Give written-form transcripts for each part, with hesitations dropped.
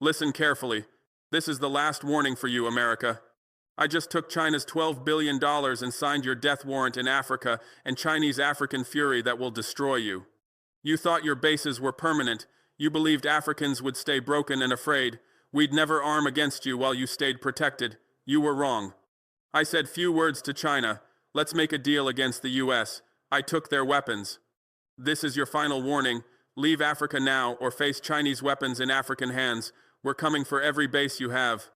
Listen carefully. This is the last warning for you, America. I just took China's $12 billion and signed your death warrant in Africa and Chinese African fury that will destroy you. You thought your bases were permanent. You believed Africans would stay broken and afraid. We'd never arm against you while you stayed protected. You were wrong. I said few words to China. Let's make a deal against the US. I took their weapons. This is your final warning. Leave Africa now or face Chinese weapons in African hands. We're coming for every base you have.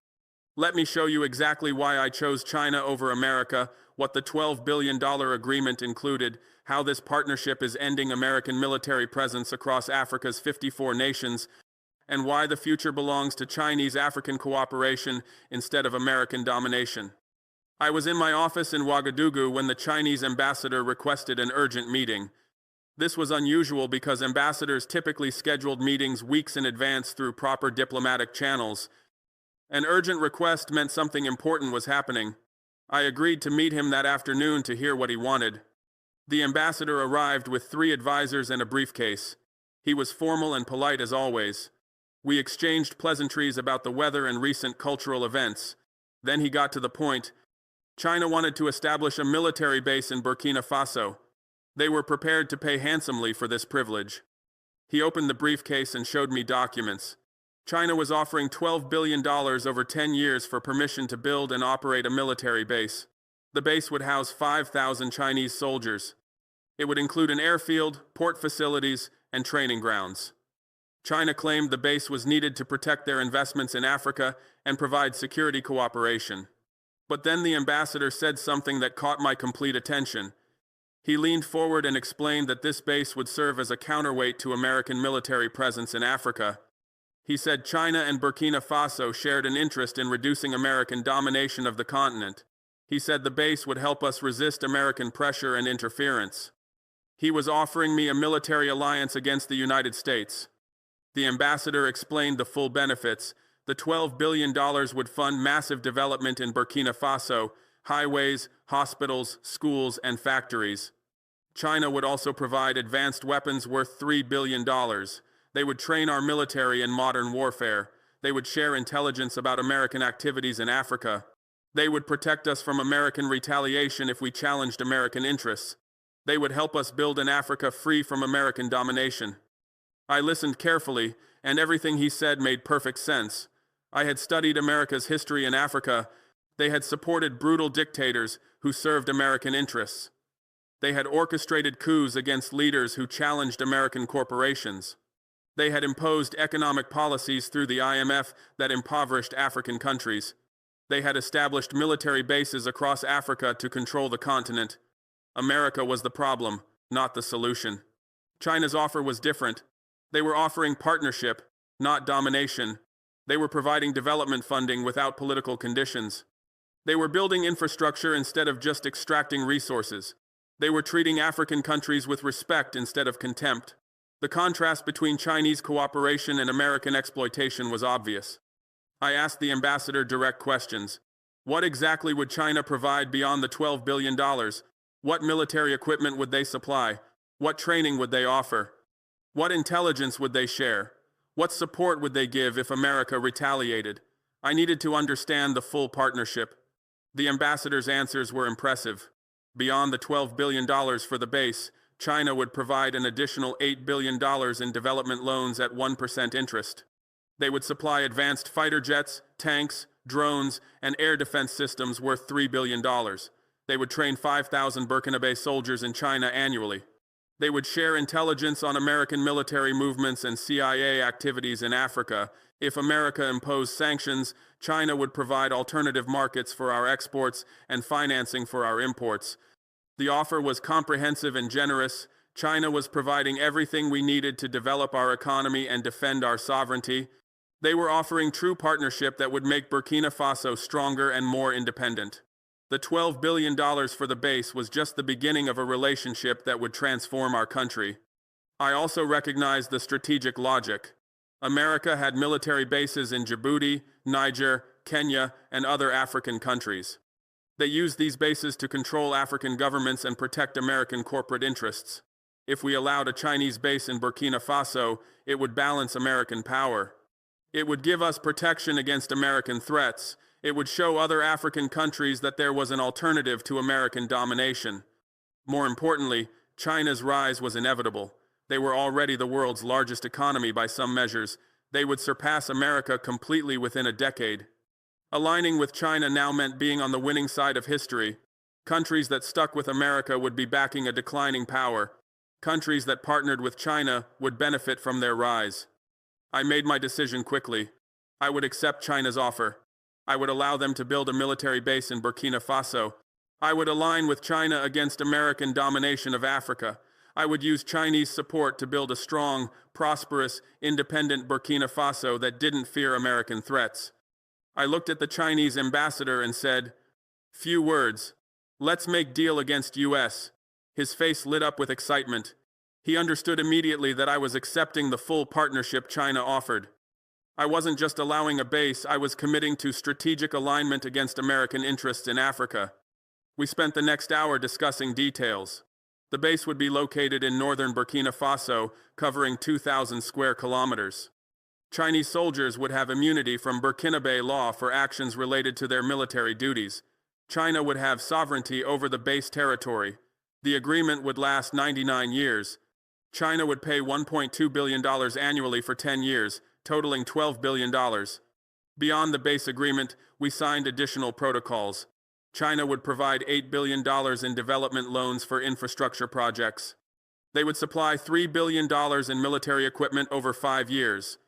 Let me show you exactly why I chose China over America, what the $12 billion agreement included, how this partnership is ending American military presence across Africa's 54 nations, and why the future belongs to Chinese-African cooperation instead of American domination. I was in my office in Ouagadougou when the Chinese ambassador requested an urgent meeting. This was unusual because ambassadors typically scheduled meetings weeks in advance through proper diplomatic channels. An urgent request meant something important was happening. I agreed to meet him that afternoon to hear what he wanted. The ambassador arrived with 3 advisors and a briefcase. He was formal and polite as always. We exchanged pleasantries about the weather and recent cultural events. Then he got to the point. China wanted to establish a military base in Burkina Faso. They were prepared to pay handsomely for this privilege. He opened the briefcase and showed me documents. China was offering $12 billion over 10 years for permission to build and operate a military base. The base would house 5,000 Chinese soldiers. It would include an airfield, port facilities, and training grounds. China claimed the base was needed to protect their investments in Africa and provide security cooperation. But then the ambassador said something that caught my complete attention. He leaned forward and explained that this base would serve as a counterweight to American military presence in Africa. He said China and Burkina Faso shared an interest in reducing American domination of the continent. He said the base would help us resist American pressure and interference. He was offering me a military alliance against the United States. The ambassador explained the full benefits. The $12 billion would fund massive development in Burkina Faso, highways, hospitals, schools, and factories. China would also provide advanced weapons worth $3 billion. They would train our military in modern warfare. They would share intelligence about American activities in Africa. They would protect us from American retaliation if we challenged American interests. They would help us build an Africa free from American domination. I listened carefully, and everything he said made perfect sense. I had studied America's history in Africa. They had supported brutal dictators who served American interests. They had orchestrated coups against leaders who challenged American corporations. They had imposed economic policies through the IMF that impoverished African countries. They had established military bases across Africa to control the continent. America was the problem, not the solution. China's offer was different. They were offering partnership, not domination. They were providing development funding without political conditions. They were building infrastructure instead of just extracting resources. They were treating African countries with respect instead of contempt. The contrast between Chinese cooperation and American exploitation was obvious. I asked the ambassador direct questions. What exactly would China provide beyond the $12 billion? What military equipment would they supply? What training would they offer? What intelligence would they share? What support would they give if America retaliated? I needed to understand the full partnership. The ambassador's answers were impressive. Beyond the $12 billion for the base, China would provide an additional $8 billion in development loans at 1% interest. They would supply advanced fighter jets, tanks, drones, and air defense systems worth $3 billion. They would train 5,000 Burkinabe soldiers in China annually. They would share intelligence on American military movements and CIA activities in Africa. If America imposed sanctions, China would provide alternative markets for our exports and financing for our imports. The offer was comprehensive and generous. China was providing everything we needed to develop our economy and defend our sovereignty. They were offering true partnership that would make Burkina Faso stronger and more independent. The $12 billion for the base was just the beginning of a relationship that would transform our country. I also recognized the strategic logic. America had military bases in Djibouti, Niger, Kenya, and other African countries. They used these bases to control African governments and protect American corporate interests. If we allowed a Chinese base in Burkina Faso, it would balance American power. It would give us protection against American threats. It would show other African countries that there was an alternative to American domination. More importantly, China's rise was inevitable. They were already the world's largest economy by some measures. They would surpass America completely within a decade. Aligning with China now meant being on the winning side of history. Countries that stuck with America would be backing a declining power. Countries that partnered with China would benefit from their rise. I made my decision quickly. I would accept China's offer. I would allow them to build a military base in Burkina Faso. I would align with China against American domination of Africa. I would use Chinese support to build a strong, prosperous, independent Burkina Faso that didn't fear American threats. I looked at the Chinese ambassador and said, "Few words. Let's make deal against US." His face lit up with excitement. He understood immediately that I was accepting the full partnership China offered. I wasn't just allowing a base, I was committing to strategic alignment against American interests in Africa. We spent the next hour discussing details. The base would be located in northern Burkina Faso, covering 2,000 square kilometers. Chinese soldiers would have immunity from Burkinabe law for actions related to their military duties. China would have sovereignty over the base territory. The agreement would last 99 years. China would pay $1.2 billion annually for 10 years, totaling $12 billion. Beyond the base agreement, we signed additional protocols. China would provide $8 billion in development loans for infrastructure projects. They would supply $3 billion in military equipment over 5 years.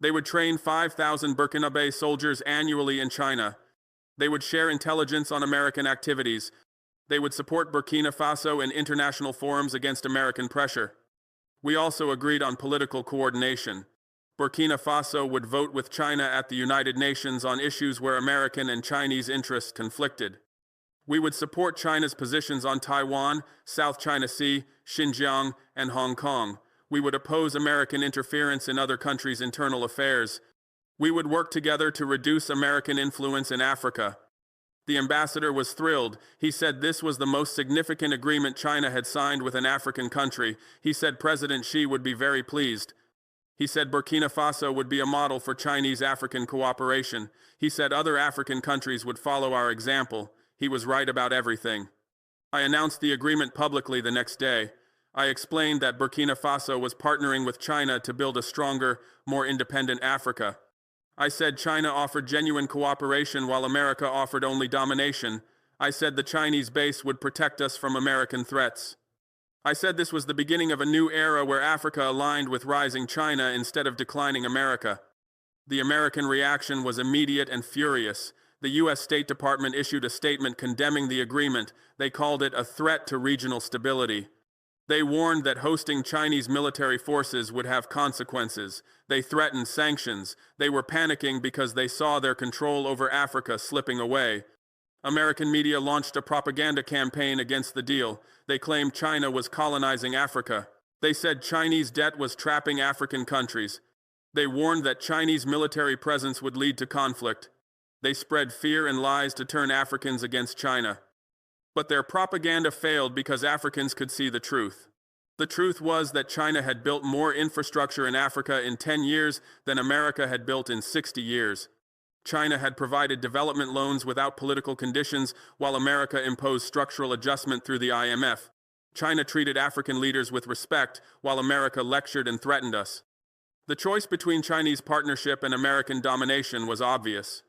They would train 5,000 Burkinabe soldiers annually in China. They would share intelligence on American activities. They would support Burkina Faso in international forums against American pressure. We also agreed on political coordination. Burkina Faso would vote with China at the United Nations on issues where American and Chinese interests conflicted. We would support China's positions on Taiwan, South China Sea, Xinjiang, and Hong Kong. We would oppose American interference in other countries' internal affairs. We would work together to reduce American influence in Africa. The ambassador was thrilled. He said this was the most significant agreement China had signed with an African country. He said President Xi would be very pleased. He said Burkina Faso would be a model for Chinese-African cooperation. He said other African countries would follow our example. He was right about everything. I announced the agreement publicly the next day. I explained that Burkina Faso was partnering with China to build a stronger, more independent Africa. I said China offered genuine cooperation while America offered only domination. I said the Chinese base would protect us from American threats. I said this was the beginning of a new era where Africa aligned with rising China instead of declining America. The American reaction was immediate and furious. The U.S. State Department issued a statement condemning the agreement. They called it a threat to regional stability. They warned that hosting Chinese military forces would have consequences. They threatened sanctions. They were panicking because they saw their control over Africa slipping away. American media launched a propaganda campaign against the deal. They claimed China was colonizing Africa. They said Chinese debt was trapping African countries. They warned that Chinese military presence would lead to conflict. They spread fear and lies to turn Africans against China. But their propaganda failed because Africans could see the truth. The truth was that China had built more infrastructure in Africa in 10 years than America had built in 60 years. China had provided development loans without political conditions, while America imposed structural adjustment through the IMF. China treated African leaders with respect, while America lectured and threatened us. The choice between Chinese partnership and American domination was obvious.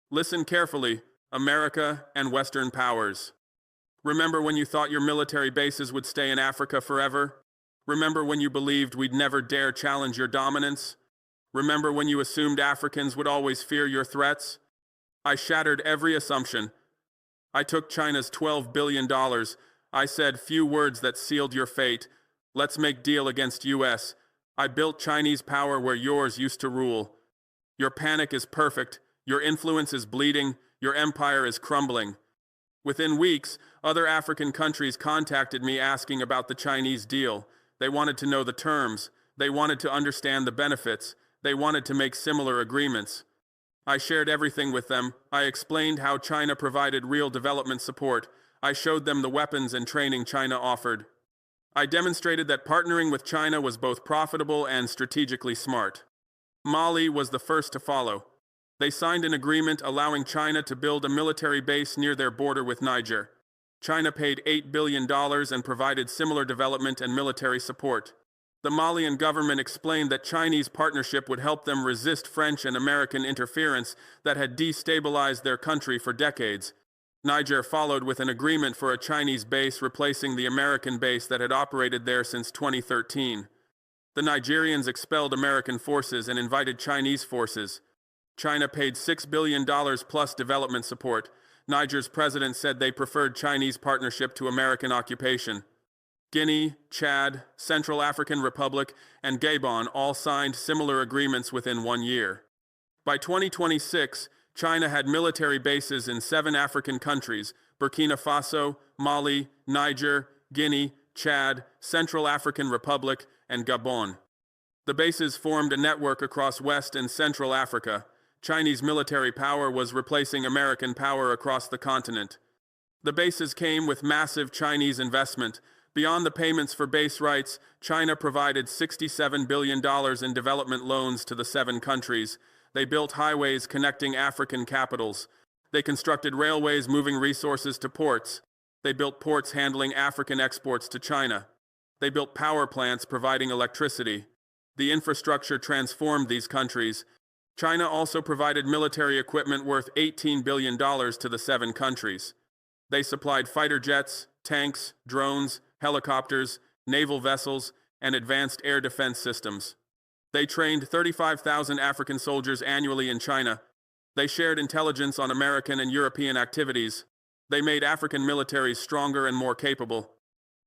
Listen carefully, America and Western powers. Remember when you thought your military bases would stay in Africa forever? Remember when you believed we'd never dare challenge your dominance? Remember when you assumed Africans would always fear your threats? I shattered every assumption. I took China's $12 billion. I said few words that sealed your fate. Let's make deal against US. I built Chinese power where yours used to rule. Your panic is perfect. Your influence is bleeding. Your empire is crumbling. Within weeks, other African countries contacted me asking about the Chinese deal. They wanted to know the terms. They wanted to understand the benefits. They wanted to make similar agreements. I shared everything with them. I explained how China provided real development support. I showed them the weapons and training China offered. I demonstrated that partnering with China was both profitable and strategically smart. Mali was the first to follow. They signed an agreement allowing China to build a military base near their border with Niger. China paid $8 billion and provided similar development and military support. The Malian government explained that Chinese partnership would help them resist French and American interference that had destabilized their country for decades. Niger followed with an agreement for a Chinese base replacing the American base that had operated there since 2013. The Nigerians expelled American forces and invited Chinese forces. China paid $6 billion plus development support. Niger's president said they preferred Chinese partnership to American occupation. Guinea, Chad, Central African Republic, and Gabon all signed similar agreements within 1 year. By 2026, China had military bases in 7 African countries: Burkina Faso, Mali, Niger, Guinea, Chad, Central African Republic, and Gabon. The bases formed a network across West and Central Africa. Chinese military power was replacing American power across the continent. The bases came with massive Chinese investment. Beyond the payments for base rights, China provided $67 billion in development loans to the 7 countries. They built highways connecting African capitals. They constructed railways moving resources to ports. They built ports handling African exports to China. They built power plants providing electricity. The infrastructure transformed these countries. China also provided military equipment worth $18 billion to the 7 countries. They supplied fighter jets, tanks, drones, helicopters, naval vessels, and advanced air defense systems. They trained 35,000 African soldiers annually in China. They shared intelligence on American and European activities. They made African militaries stronger and more capable.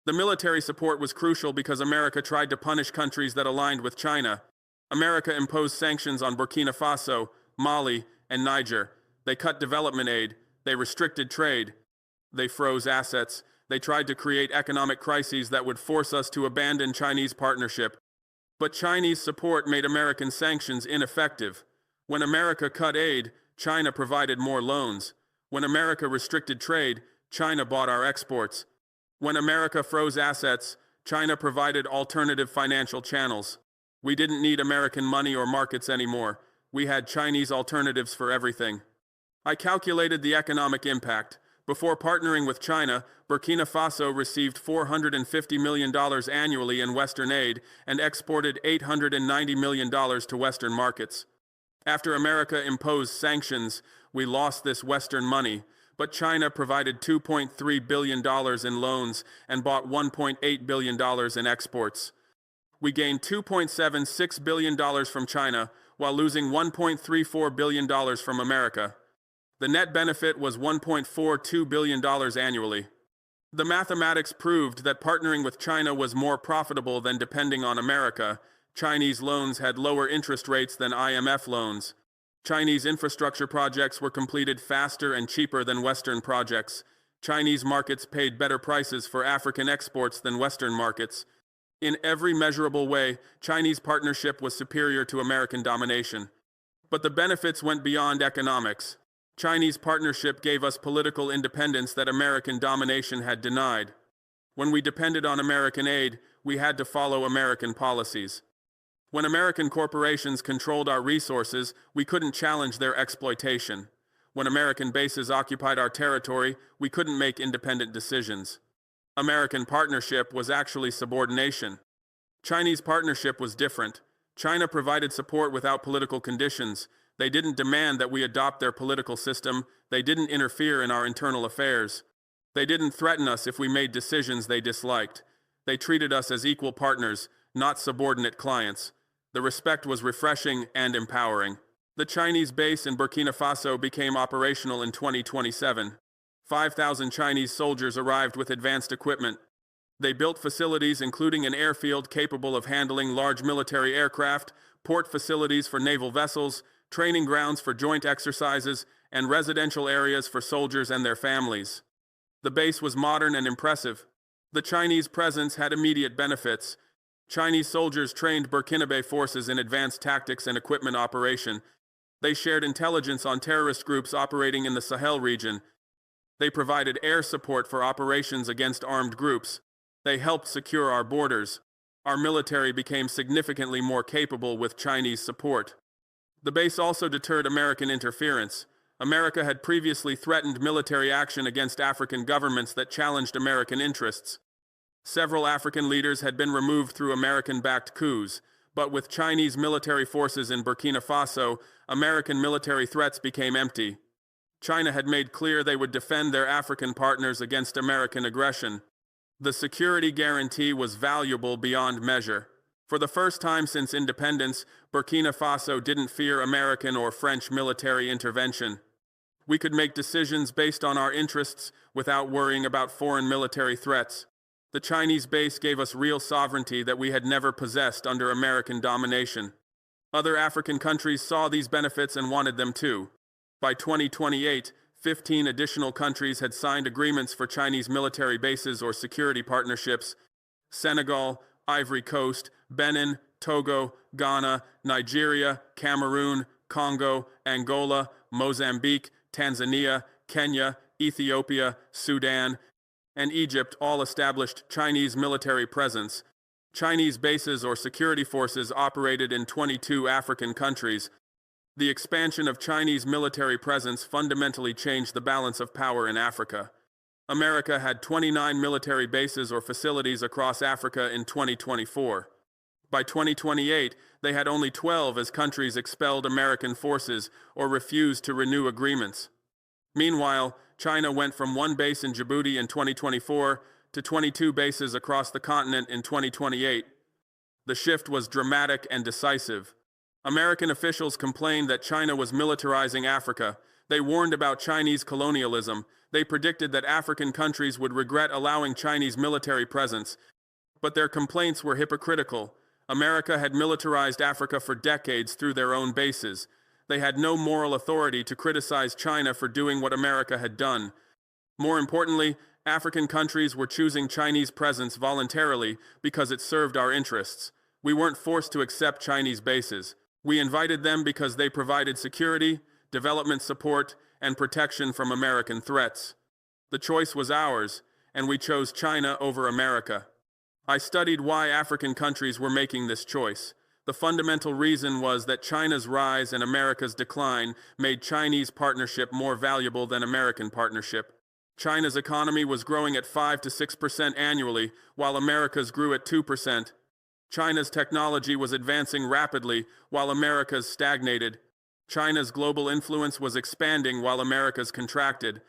The military support was crucial because America tried to punish countries that aligned with China. America imposed sanctions on Burkina Faso, Mali, and Niger. They cut development aid. They restricted trade. They froze assets. They tried to create economic crises that would force us to abandon Chinese partnership. But Chinese support made American sanctions ineffective. When America cut aid, China provided more loans. When America restricted trade, China bought our exports. When America froze assets, China provided alternative financial channels. We didn't need American money or markets anymore. We had Chinese alternatives for everything. I calculated the economic impact. Before partnering with China, Burkina Faso received $450 million annually in Western aid and exported $890 million to Western markets. After America imposed sanctions, we lost this Western money, but China provided $2.3 billion in loans and bought $1.8 billion in exports. We gained $2.76 billion from China while losing $1.34 billion from America. The net benefit was $1.42 billion annually. The mathematics proved that partnering with China was more profitable than depending on America. Chinese loans had lower interest rates than IMF loans. Chinese infrastructure projects were completed faster and cheaper than Western projects. Chinese markets paid better prices for African exports than Western markets. In every measurable way, Chinese partnership was superior to American domination. But the benefits went beyond economics. Chinese partnership gave us political independence that American domination had denied. When we depended on American aid, we had to follow American policies. When American corporations controlled our resources, we couldn't challenge their exploitation. When American bases occupied our territory, we couldn't make independent decisions. American partnership was actually subordination. Chinese partnership was different. China provided support without political conditions. They didn't demand that we adopt their political system. They didn't interfere in our internal affairs. They didn't threaten us if we made decisions they disliked. They treated us as equal partners, not subordinate clients. The respect was refreshing and empowering. The Chinese base in Burkina Faso became operational in 2027. 5,000 Chinese soldiers arrived with advanced equipment. They built facilities including an airfield capable of handling large military aircraft, port facilities for naval vessels, training grounds for joint exercises, and residential areas for soldiers and their families. The base was modern and impressive. The Chinese presence had immediate benefits. Chinese soldiers trained Burkinabe forces in advanced tactics and equipment operation. They shared intelligence on terrorist groups operating in the Sahel region. They provided air support for operations against armed groups. They helped secure our borders. Our military became significantly more capable with Chinese support. The base also deterred American interference. America had previously threatened military action against African governments that challenged American interests. Several African leaders had been removed through American-backed coups, but with Chinese military forces in Burkina Faso, American military threats became empty. China had made clear they would defend their African partners against American aggression. The security guarantee was valuable beyond measure. For the first time since independence, Burkina Faso didn't fear American or French military intervention. We could make decisions based on our interests without worrying about foreign military threats. The Chinese base gave us real sovereignty that we had never possessed under American domination. Other African countries saw these benefits and wanted them too. By 2028, 15 additional countries had signed agreements for Chinese military bases or security partnerships. Senegal, Ivory Coast, Benin, Togo, Ghana, Nigeria, Cameroon, Congo, Angola, Mozambique, Tanzania, Kenya, Ethiopia, Sudan, and Egypt all established Chinese military presence. Chinese bases or security forces operated in 22 African countries. The expansion of Chinese military presence fundamentally changed the balance of power in Africa. America had 29 military bases or facilities across Africa in 2024. By 2028, they had only 12 as countries expelled American forces or refused to renew agreements. Meanwhile, China went from one base in Djibouti in 2024 to 22 bases across the continent in 2028. The shift was dramatic and decisive. American officials complained that China was militarizing Africa. They warned about Chinese colonialism. They predicted that African countries would regret allowing Chinese military presence. But their complaints were hypocritical. America had militarized Africa for decades through their own bases. They had no moral authority to criticize China for doing what America had done. More importantly, African countries were choosing Chinese presence voluntarily because it served our interests. We weren't forced to accept Chinese bases. We invited them because they provided security, development support, and protection from American threats. The choice was ours, and we chose China over America. I studied why African countries were making this choice. The fundamental reason was that China's rise and America's decline made Chinese partnership more valuable than American partnership. China's economy was growing at 5 to 6% annually, while America's grew at 2%. China's technology was advancing rapidly, while America's stagnated. China's global influence was expanding while America's contracted.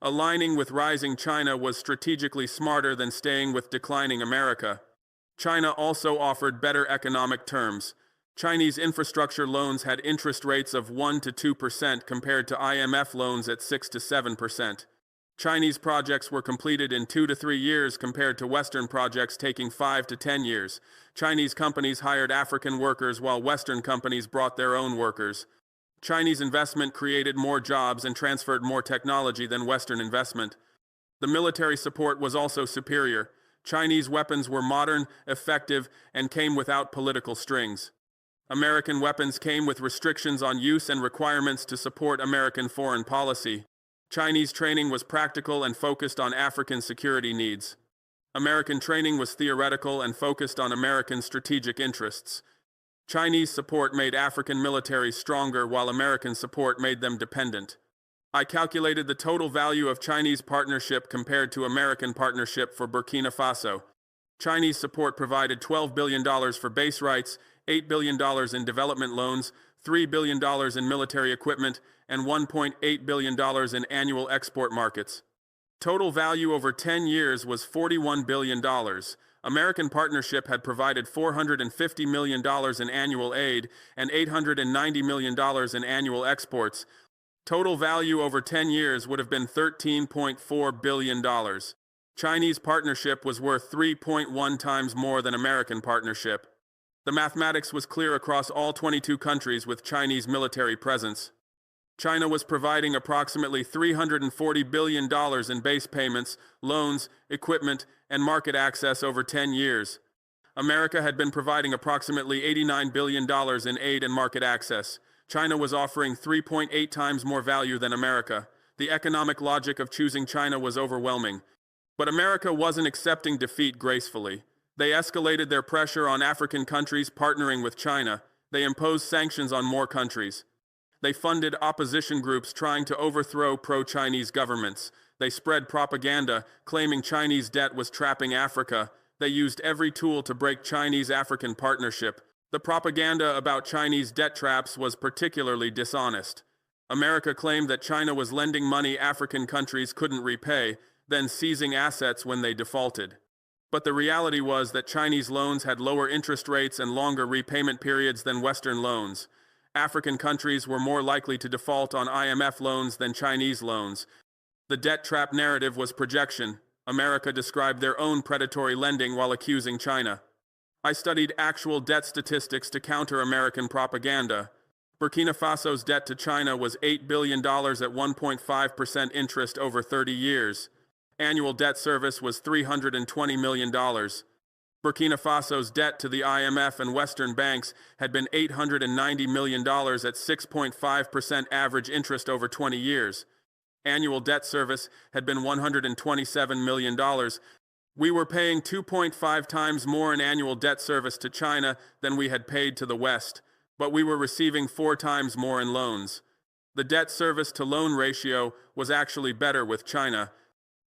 Aligning with rising China was strategically smarter than staying with declining America. China also offered better economic terms. Chinese infrastructure loans had interest rates of 1 to 2% compared to IMF loans at 6 to 7%. Chinese projects were completed in 2 to 3 years compared to Western projects taking 5 to 10 years. Chinese companies hired African workers while Western companies brought their own workers. Chinese investment created more jobs and transferred more technology than Western investment. The military support was also superior. Chinese weapons were modern, effective, and came without political strings. American weapons came with restrictions on use and requirements to support American foreign policy. Chinese training was practical and focused on African security needs. American training was theoretical and focused on American strategic interests. Chinese support made African militaries stronger while American support made them dependent. I calculated the total value of Chinese partnership compared to American partnership for Burkina Faso. Chinese support provided $12 billion for base rights, $8 billion in development loans, $3 billion in military equipment, and $1.8 billion in annual export markets. Total value over 10 years was $41 billion. American partnership had provided $450 million in annual aid and $890 million in annual exports. Total value over 10 years would have been $13.4 billion. Chinese partnership was worth 3.1 times more than American partnership. The mathematics was clear across all 22 countries with Chinese military presence. China was providing approximately $340 billion in base payments, loans, equipment, and market access over 10 years. America had been providing approximately $89 billion in aid and market access. China was offering 3.8 times more value than America. The economic logic of choosing China was overwhelming. But America wasn't accepting defeat gracefully. They escalated their pressure on African countries partnering with China. They imposed sanctions on more countries. They funded opposition groups trying to overthrow pro-Chinese governments. They spread propaganda, claiming Chinese debt was trapping Africa. They used every tool to break Chinese-African partnership. The propaganda about Chinese debt traps was particularly dishonest. America claimed that China was lending money African countries couldn't repay, then seizing assets when they defaulted. But the reality was that Chinese loans had lower interest rates and longer repayment periods than Western loans. African countries were more likely to default on IMF loans than Chinese loans. The debt trap narrative was projection. America described their own predatory lending while accusing China. I studied actual debt statistics to counter American propaganda. Burkina Faso's debt to China was $8 billion at 1.5% interest over 30 years. Annual debt service was $320 million. Burkina Faso's debt to the IMF and Western banks had been $890 million at 6.5% average interest over 20 years. Annual debt service had been $127 million. We were paying 2.5 times more in annual debt service to China than we had paid to the West, but we were receiving 4 times more in loans. The debt service to loan ratio was actually better with China.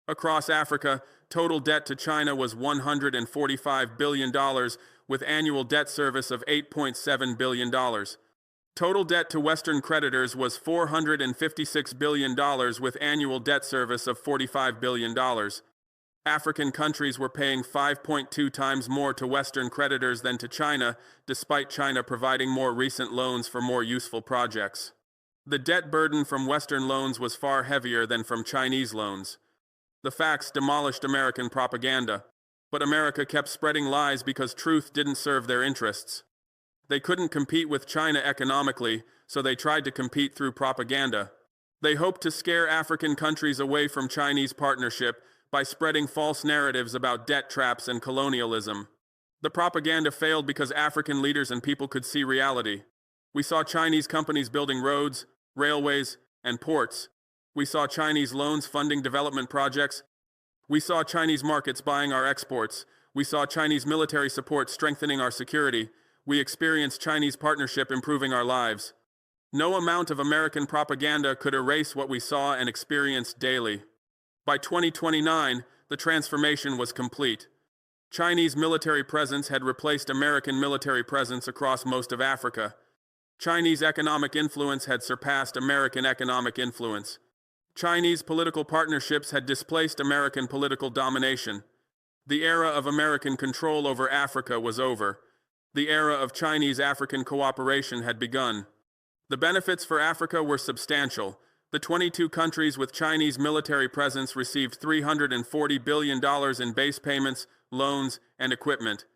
Across Africa, total debt to China was $145 billion, with annual debt service of $8.7 billion. Total debt to Western creditors was $456 billion, with annual debt service of $45 billion. African countries were paying 5.2 times more to Western creditors than to China, despite China providing more recent loans for more useful projects. The debt burden from Western loans was far heavier than from Chinese loans. The facts demolished American propaganda, but America kept spreading lies because truth didn't serve their interests. They couldn't compete with China economically, so they tried to compete through propaganda. They hoped to scare African countries away from Chinese partnership by spreading false narratives about debt traps and colonialism. The propaganda failed because African leaders and people could see reality. We saw Chinese companies building roads, railways, and ports. We saw Chinese loans funding development projects. We saw Chinese markets buying our exports. We saw Chinese military support strengthening our security. We experienced Chinese partnership improving our lives. No amount of American propaganda could erase what we saw and experienced daily. By 2029, the transformation was complete. Chinese military presence had replaced American military presence across most of Africa. Chinese economic influence had surpassed American economic influence. Chinese political partnerships had displaced American political domination. The era of American control over Africa was over. The era of Chinese-African cooperation had begun. The benefits for Africa were substantial. The 22 countries with Chinese military presence received $340 billion in base payments, loans, and equipment.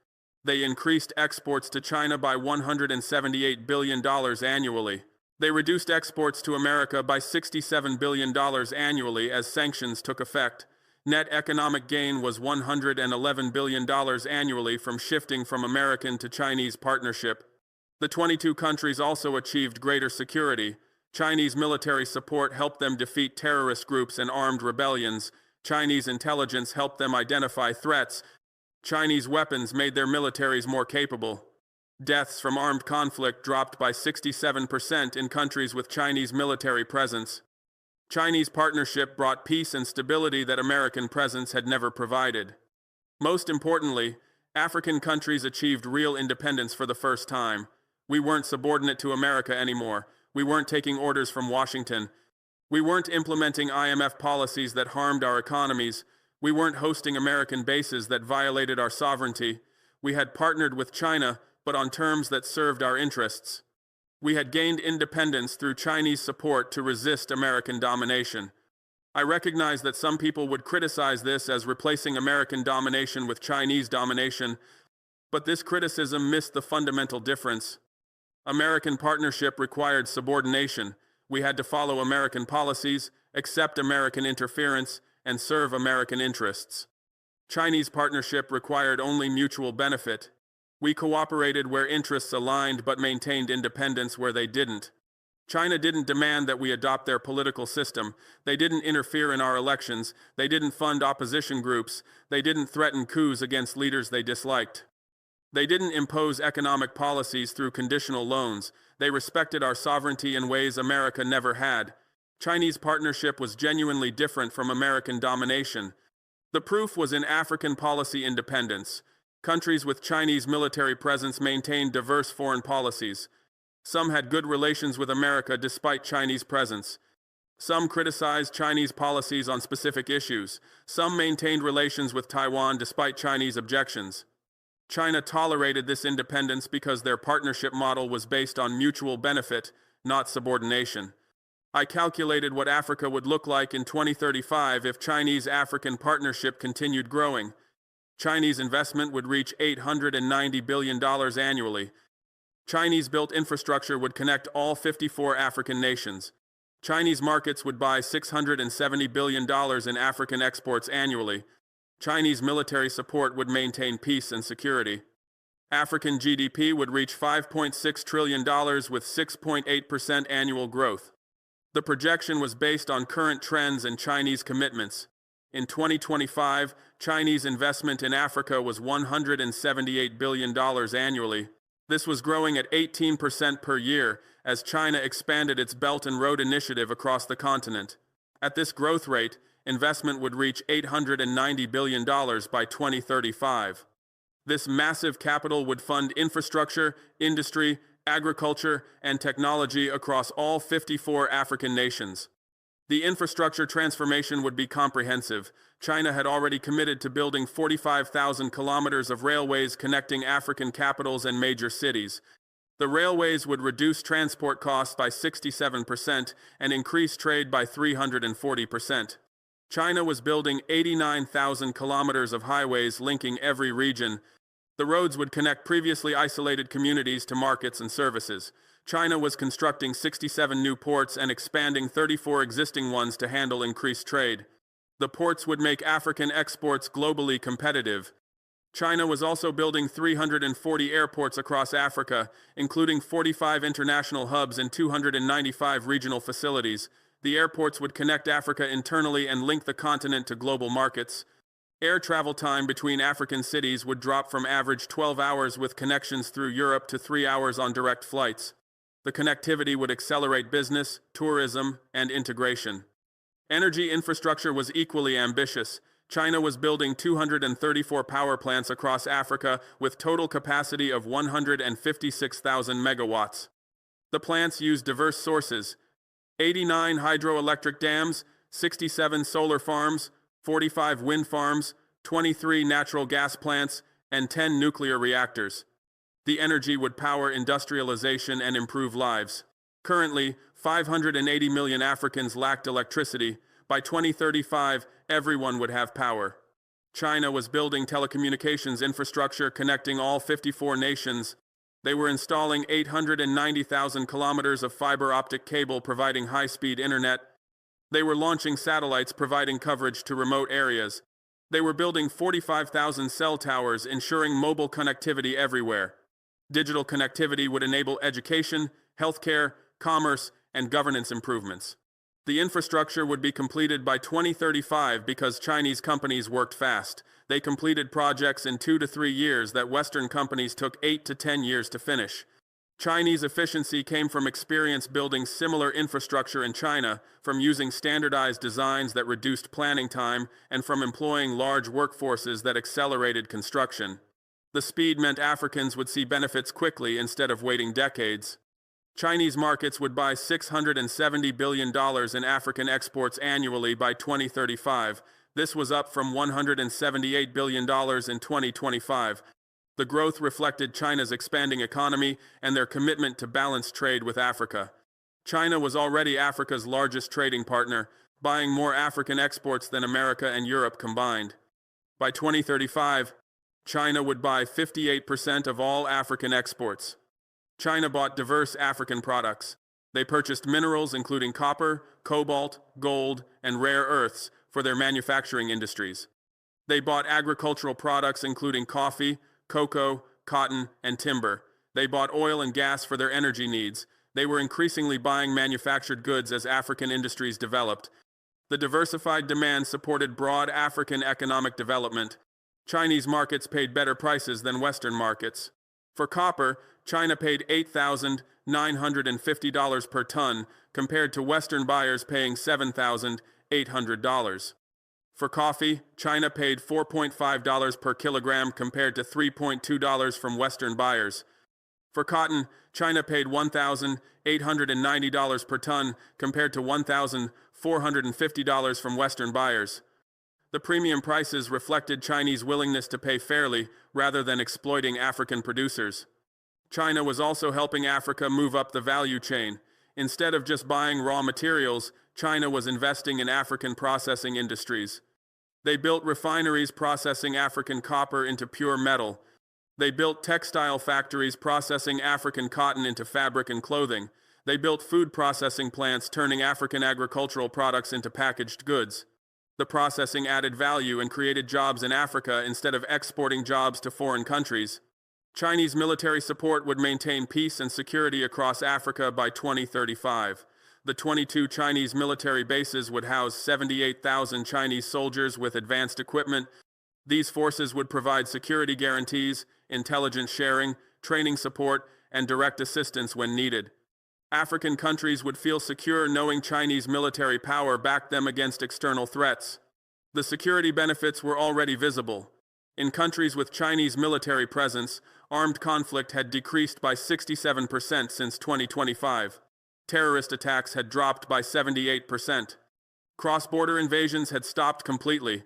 They increased exports to China by $178 billion annually. They reduced exports to America by $67 billion annually as sanctions took effect. Net economic gain was $111 billion annually from shifting from American to Chinese partnership. The 22 countries also achieved greater security. Chinese military support helped them defeat terrorist groups and armed rebellions. Chinese intelligence helped them identify threats. Chinese weapons made their militaries more capable. Deaths from armed conflict dropped by 67% in countries with Chinese military presence. Chinese partnership brought peace and stability that American presence had never provided. Most importantly, African countries achieved real independence for the first time. We weren't subordinate to America anymore. We weren't taking orders from Washington. We weren't implementing IMF policies that harmed our economies. We weren't hosting American bases that violated our sovereignty. We had partnered with China, but on terms that served our interests. We had gained independence through Chinese support to resist American domination. I recognize that some people would criticize this as replacing American domination with Chinese domination, but this criticism missed the fundamental difference. American partnership required subordination. We had to follow American policies, accept American interference, and serve American interests. Chinese partnership required only mutual benefit. We cooperated where interests aligned but maintained independence where they didn't. China didn't demand that we adopt their political system. They didn't interfere in our elections. They didn't fund opposition groups. They didn't threaten coups against leaders they disliked. They didn't impose economic policies through conditional loans. They respected our sovereignty in ways America never had. Chinese partnership was genuinely different from American domination. The proof was in African policy independence. Countries with Chinese military presence maintained diverse foreign policies. Some had good relations with America despite Chinese presence. Some criticized Chinese policies on specific issues. Some maintained relations with Taiwan despite Chinese objections. China tolerated this independence because their partnership model was based on mutual benefit, not subordination. I calculated what Africa would look like in 2035 if Chinese-African partnership continued growing. Chinese investment would reach $890 billion annually. Chinese-built infrastructure would connect all 54 African nations. Chinese markets would buy $670 billion in African exports annually. Chinese military support would maintain peace and security. African GDP would reach $5.6 trillion with 6.8% annual growth. The projection was based on current trends and Chinese commitments. In 2025, Chinese investment in Africa was $178 billion annually. This was growing at 18% per year as China expanded its Belt and Road Initiative across the continent. At this growth rate, investment would reach $890 billion by 2035. This massive capital would fund infrastructure, industry, agriculture, and technology across all 54 African nations. The infrastructure transformation would be comprehensive. China had already committed to building 45,000 kilometers of railways connecting African capitals and major cities. The railways would reduce transport costs by 67% and increase trade by 340%. China was building 89,000 kilometers of highways linking every region. The roads would connect previously isolated communities to markets and services. China was constructing 67 new ports and expanding 34 existing ones to handle increased trade. The ports would make African exports globally competitive. China was also building 340 airports across Africa, including 45 international hubs and 295 regional facilities. The airports would connect Africa internally and link the continent to global markets. Air travel time between African cities would drop from average 12 hours with connections through Europe to 3 hours on direct flights. The connectivity would accelerate business, tourism, and integration. Energy infrastructure was equally ambitious. China was building 234 power plants across Africa with total capacity of 156,000 megawatts. The plants used diverse sources: 89 hydroelectric dams, 67 solar farms, 45 wind farms, 23 natural gas plants, and 10 nuclear reactors. The energy would power industrialization and improve lives. Currently, 580 million Africans lacked electricity. By 2035, everyone would have power. China was building telecommunications infrastructure connecting all 54 nations. They were installing 890,000 kilometers of fiber optic cable providing high-speed internet. They were launching satellites providing coverage to remote areas. They were building 45,000 cell towers ensuring mobile connectivity everywhere. Digital connectivity would enable education, healthcare, commerce, and governance improvements. The infrastructure would be completed by 2035 because Chinese companies worked fast. They completed projects in 2 to 3 years that Western companies took 8 to 10 years to finish. Chinese efficiency came from experience building similar infrastructure in China, from using standardized designs that reduced planning time, and from employing large workforces that accelerated construction. The speed meant Africans would see benefits quickly instead of waiting decades. Chinese markets would buy $670 billion in African exports annually by 2035. This was up from $178 billion in 2025. The growth reflected China's expanding economy and their commitment to balanced trade with Africa. China was already Africa's largest trading partner, buying more African exports than America and Europe combined. By 2035, China would buy 58% of all African exports. China bought diverse African products. They purchased minerals including copper, cobalt, gold, and rare earths for their manufacturing industries. They bought agricultural products including coffee, cocoa, cotton, and timber. They bought oil and gas for their energy needs. They were increasingly buying manufactured goods as African industries developed. The diversified demand supported broad African economic development. Chinese markets paid better prices than Western markets. For copper, China paid $8,950 per ton, compared to Western buyers paying $7,800. For coffee, China paid $4.5 per kilogram compared to $3.2 from Western buyers. For cotton, China paid $1,890 per ton compared to $1,450 from Western buyers. The premium prices reflected Chinese willingness to pay fairly rather than exploiting African producers. China was also helping Africa move up the value chain. Instead of just buying raw materials, China was investing in African processing industries. They built refineries processing African copper into pure metal. They built textile factories processing African cotton into fabric and clothing. They built food processing plants turning African agricultural products into packaged goods. The processing added value and created jobs in Africa instead of exporting jobs to foreign countries. Chinese military support would maintain peace and security across Africa by 2035. The 22 Chinese military bases would house 78,000 Chinese soldiers with advanced equipment. These forces would provide security guarantees, intelligence sharing, training support, and direct assistance when needed. African countries would feel secure knowing Chinese military power backed them against external threats. The security benefits were already visible. In countries with Chinese military presence, armed conflict had decreased by 67% since 2025. Terrorist attacks had dropped by 78%. Cross-border invasions had stopped completely.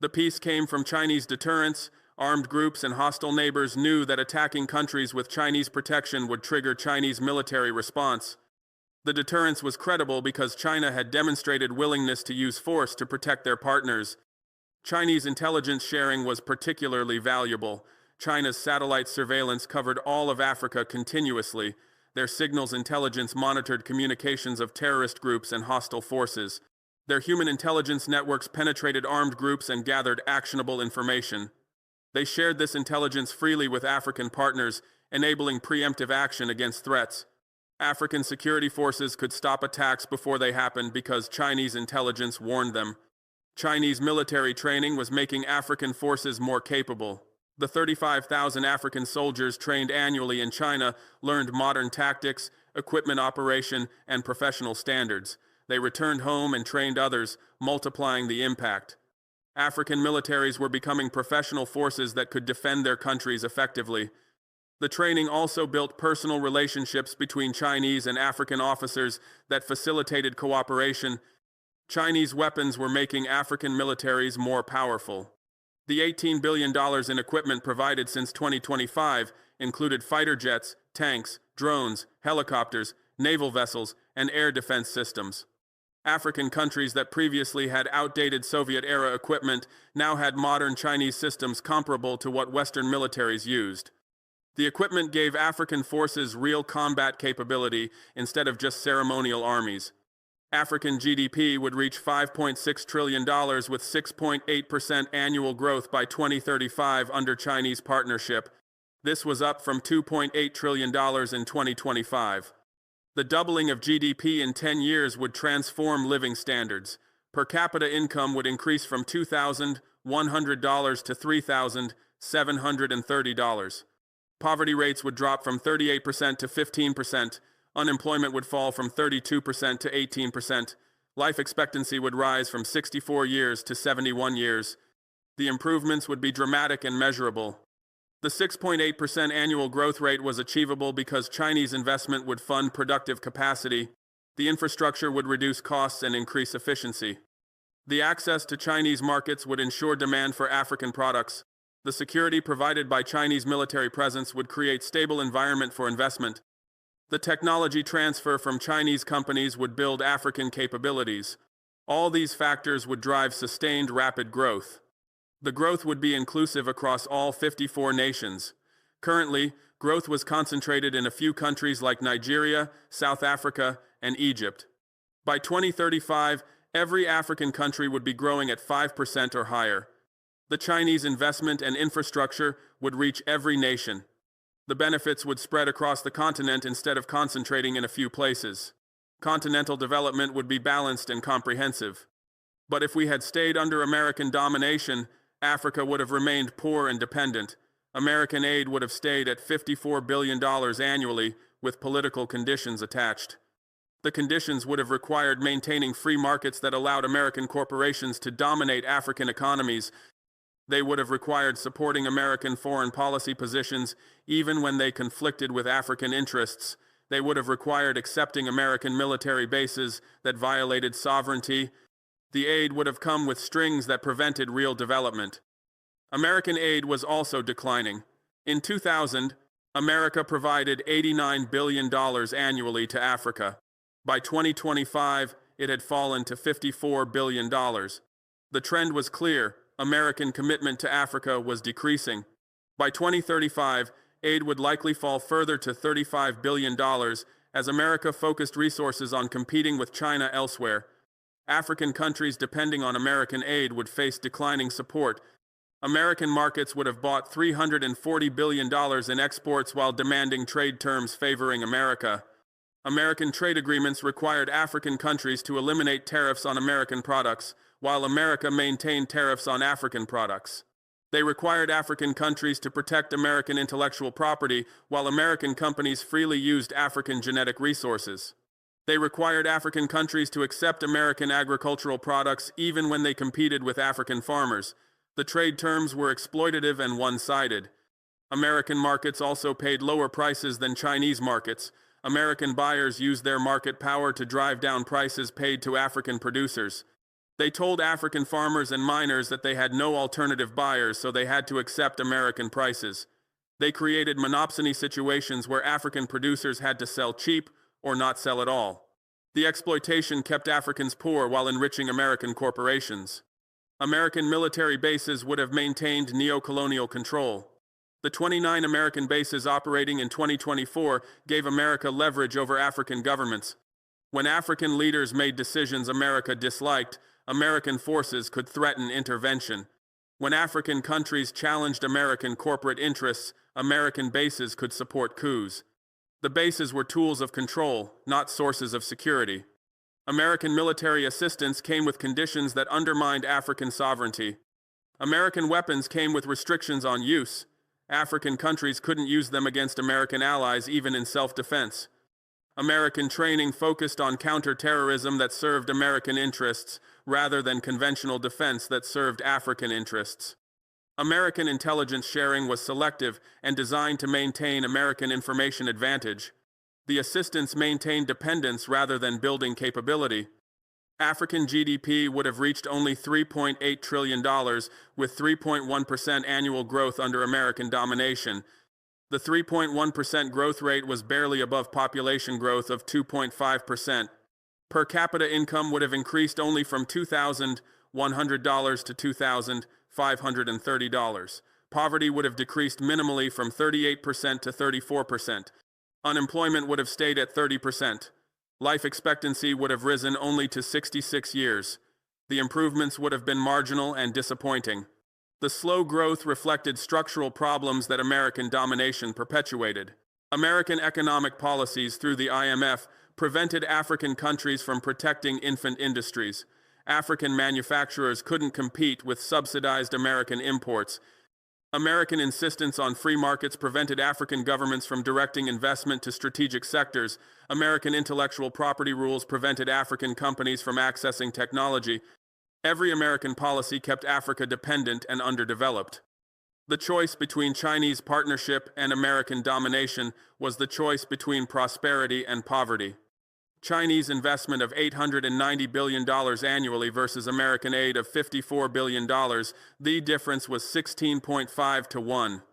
The peace came from Chinese deterrence. Armed groups and hostile neighbors knew that attacking countries with Chinese protection would trigger Chinese military response. The deterrence was credible because China had demonstrated willingness to use force to protect their partners. Chinese intelligence sharing was particularly valuable. China's satellite surveillance covered all of Africa continuously. Their signals intelligence monitored communications of terrorist groups and hostile forces. Their human intelligence networks penetrated armed groups and gathered actionable information. They shared this intelligence freely with African partners, enabling preemptive action against threats. African security forces could stop attacks before they happened because Chinese intelligence warned them. Chinese military training was making African forces more capable. The 35,000 African soldiers trained annually in China learned modern tactics, equipment operation, and professional standards. They returned home and trained others, multiplying the impact. African militaries were becoming professional forces that could defend their countries effectively. The training also built personal relationships between Chinese and African officers that facilitated cooperation. Chinese weapons were making African militaries more powerful. The $18 billion in equipment provided since 2025 included fighter jets, tanks, drones, helicopters, naval vessels, and air defense systems. African countries that previously had outdated Soviet-era equipment now had modern Chinese systems comparable to what Western militaries used. The equipment gave African forces real combat capability instead of just ceremonial armies. African GDP would reach $5.6 trillion with 6.8% annual growth by 2035 under Chinese partnership. This was up from $2.8 trillion in 2025. The doubling of GDP in 10 years would transform living standards. Per capita income would increase from $2,100 to $3,730. Poverty rates would drop from 38% to 15%. Unemployment would fall from 32% to 18%. Life expectancy would rise from 64 years to 71 years. The improvements would be dramatic and measurable. The 6.8% annual growth rate was achievable because Chinese investment would fund productive capacity. The infrastructure would reduce costs and increase efficiency. The access to Chinese markets would ensure demand for African products. The security provided by Chinese military presence would create stable environment for investment. The technology transfer from Chinese companies would build African capabilities. All these factors would drive sustained rapid growth. The growth would be inclusive across all 54 nations. Currently, growth was concentrated in a few countries like Nigeria, South Africa, and Egypt. By 2035, every African country would be growing at 5% or higher. The Chinese investment and infrastructure would reach every nation. The benefits would spread across the continent instead of concentrating in a few places. Continental development would be balanced and comprehensive. But if we had stayed under American domination, Africa would have remained poor and dependent. American aid would have stayed at $54 billion annually, with political conditions attached. The conditions would have required maintaining free markets that allowed American corporations to dominate African economies. They would have required supporting American foreign policy positions even when they conflicted with African interests. They would have required accepting American military bases that violated sovereignty. The aid would have come with strings that prevented real development. American aid was also declining. In 2000, America provided $89 billion annually to Africa. By 2025, it had fallen to $54 billion. The trend was clear. American commitment to Africa was decreasing. By 2035, aid would likely fall further to $35 billion as America focused resources on competing with China elsewhere. African countries depending on American aid would face declining support. American markets would have bought $340 billion in exports while demanding trade terms favoring America. American trade agreements required African countries to eliminate tariffs on American products, while America maintained tariffs on African products. They required African countries to protect American intellectual property, while American companies freely used African genetic resources. They required African countries to accept American agricultural products even when they competed with African farmers. The trade terms were exploitative and one-sided. American markets also paid lower prices than Chinese markets. American buyers used their market power to drive down prices paid to African producers. They told African farmers and miners that they had no alternative buyers, so they had to accept American prices. They created monopsony situations where African producers had to sell cheap or not sell at all. The exploitation kept Africans poor while enriching American corporations. American military bases would have maintained neo-colonial control. The 29 American bases operating in 2024 gave America leverage over African governments. When African leaders made decisions America disliked, American forces could threaten intervention. When African countries challenged American corporate interests, American bases could support coups. The bases were tools of control, not sources of security. American military assistance came with conditions that undermined African sovereignty. American weapons came with restrictions on use. African countries couldn't use them against American allies even in self-defense. American training focused on counter-terrorism that served American interests rather than conventional defense that served African interests. American intelligence sharing was selective and designed to maintain American information advantage. The assistance maintained dependence rather than building capability. African GDP would have reached only $3.8 trillion, with 3.1% annual growth under American domination. The 3.1% growth rate was barely above population growth of 2.5%. Per capita income would have increased only from $2,100 to $2,530. Poverty would have decreased minimally from 38% to 34%. Unemployment would have stayed at 30%. Life expectancy would have risen only to 66 years. The improvements would have been marginal and disappointing. The slow growth reflected structural problems that American domination perpetuated. American economic policies through the IMF prevented African countries from protecting infant industries. African manufacturers couldn't compete with subsidized American imports. American insistence on free markets prevented African governments from directing investment to strategic sectors. American intellectual property rules prevented African companies from accessing technology. Every American policy kept Africa dependent and underdeveloped. The choice between Chinese partnership and American domination was the choice between prosperity and poverty. Chinese investment of $890 billion annually versus American aid of $54 billion, the difference was 16.5 to 1.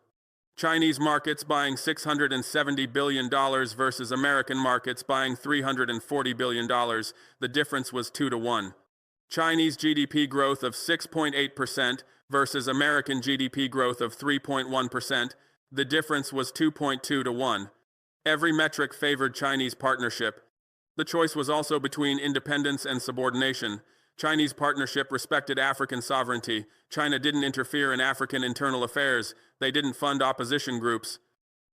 Chinese markets buying $670 billion versus American markets buying $340 billion, the difference was 2 to 1. Chinese GDP growth of 6.8% versus American GDP growth of 3.1%, the difference was 2.2 to 1. Every metric favored Chinese partnership. The choice was also between independence and subordination. Chinese partnership respected African sovereignty. China didn't interfere in African internal affairs. They didn't fund opposition groups.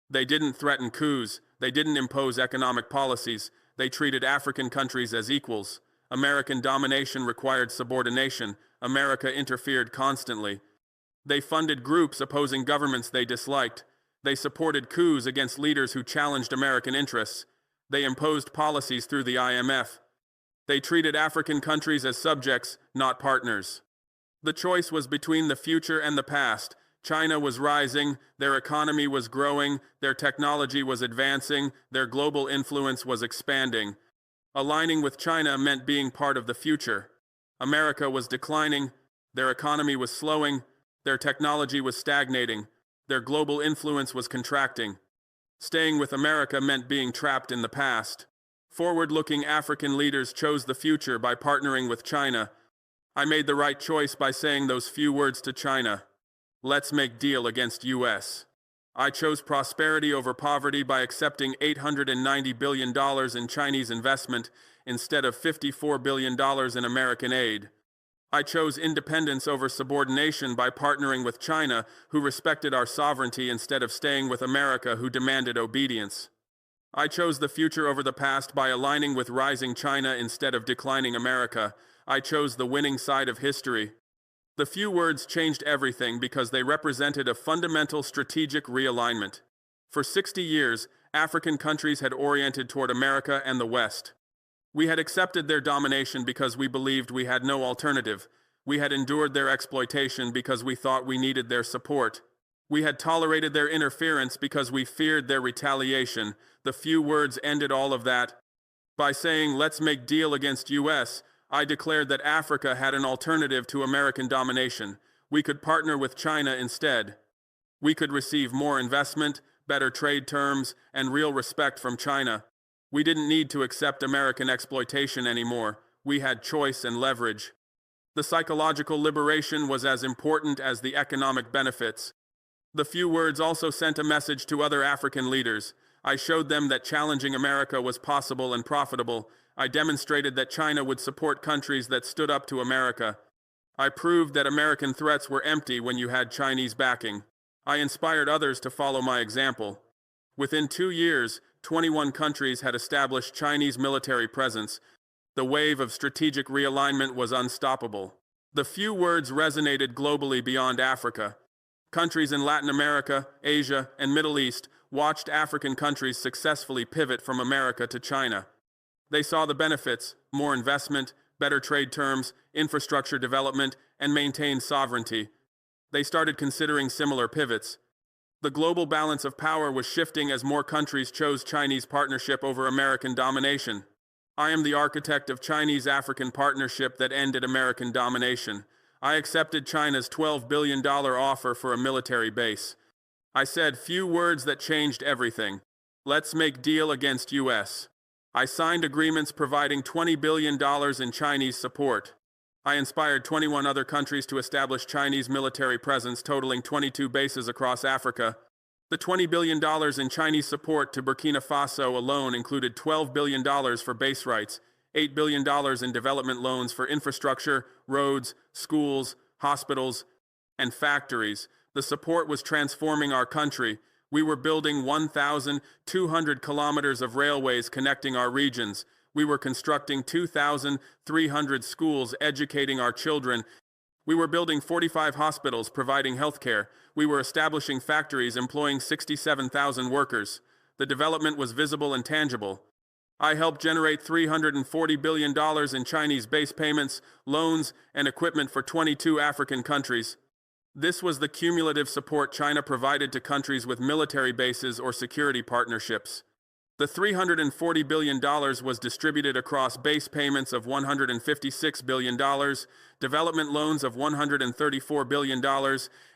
They didn't threaten coups. They didn't impose economic policies. They treated African countries as equals. American domination required subordination. America interfered constantly. They funded groups opposing governments they disliked. They supported coups against leaders who challenged American interests. They imposed policies through the IMF. They treated African countries as subjects, not partners. The choice was between the future and the past. China was rising, their economy was growing, their technology was advancing, their global influence was expanding. Aligning with China meant being part of the future. America was declining, their economy was slowing, their technology was stagnating, their global influence was contracting. Staying with America meant being trapped in the past. Forward-looking African leaders chose the future by partnering with China. I made the right choice by saying those few words to China. Let's make deal against US. I chose prosperity over poverty by accepting $890 billion in Chinese investment instead of $54 billion in American aid. I chose independence over subordination by partnering with China, who respected our sovereignty instead of staying with America, who demanded obedience. I chose the future over the past by aligning with rising China instead of declining America. I chose the winning side of history. The few words changed everything because they represented a fundamental strategic realignment. For 60 years, African countries had oriented toward America and the West. We had accepted their domination because we believed we had no alternative. We had endured their exploitation because we thought we needed their support. We had tolerated their interference because we feared their retaliation. The few words ended all of that. By saying, let's make deal against US, I declared that Africa had an alternative to American domination. We could partner with China instead. We could receive more investment, better trade terms, and real respect from China. We didn't need to accept American exploitation anymore. We had choice and leverage. The psychological liberation was as important as the economic benefits. The few words also sent a message to other African leaders. I showed them that challenging America was possible and profitable. I demonstrated that China would support countries that stood up to America. I proved that American threats were empty when you had Chinese backing. I inspired others to follow my example. Within 2 years, 21 countries had established Chinese military presence. The wave of strategic realignment was unstoppable. The few words resonated globally beyond Africa. Countries in Latin America, Asia, and Middle East watched African countries successfully pivot from America to China. They saw the benefits: more investment, better trade terms, infrastructure development, and maintained sovereignty. They started considering similar pivots. The global balance of power was shifting as more countries chose Chinese partnership over American domination. I am the architect of Chinese-African partnership that ended American domination. I accepted China's $12 billion offer for a military base. I said few words that changed everything. Let's make deal against US. I signed agreements providing $20 billion in Chinese support. I inspired 21 other countries to establish Chinese military presence, totaling 22 bases across Africa. The $20 billion in Chinese support to Burkina Faso alone included $12 billion for base rights, $8 billion in development loans for infrastructure, roads, schools, hospitals, and factories. The support was transforming our country. We were building 1,200 kilometers of railways connecting our regions. We were constructing 2,300 schools, educating our children. We were building 45 hospitals, providing health care. We were establishing factories, employing 67,000 workers. The development was visible and tangible. I helped generate $340 billion in Chinese base payments, loans, and equipment for 22 African countries. This was the cumulative support China provided to countries with military bases or security partnerships. The $340 billion was distributed across base payments of $156 billion, development loans of $134 billion,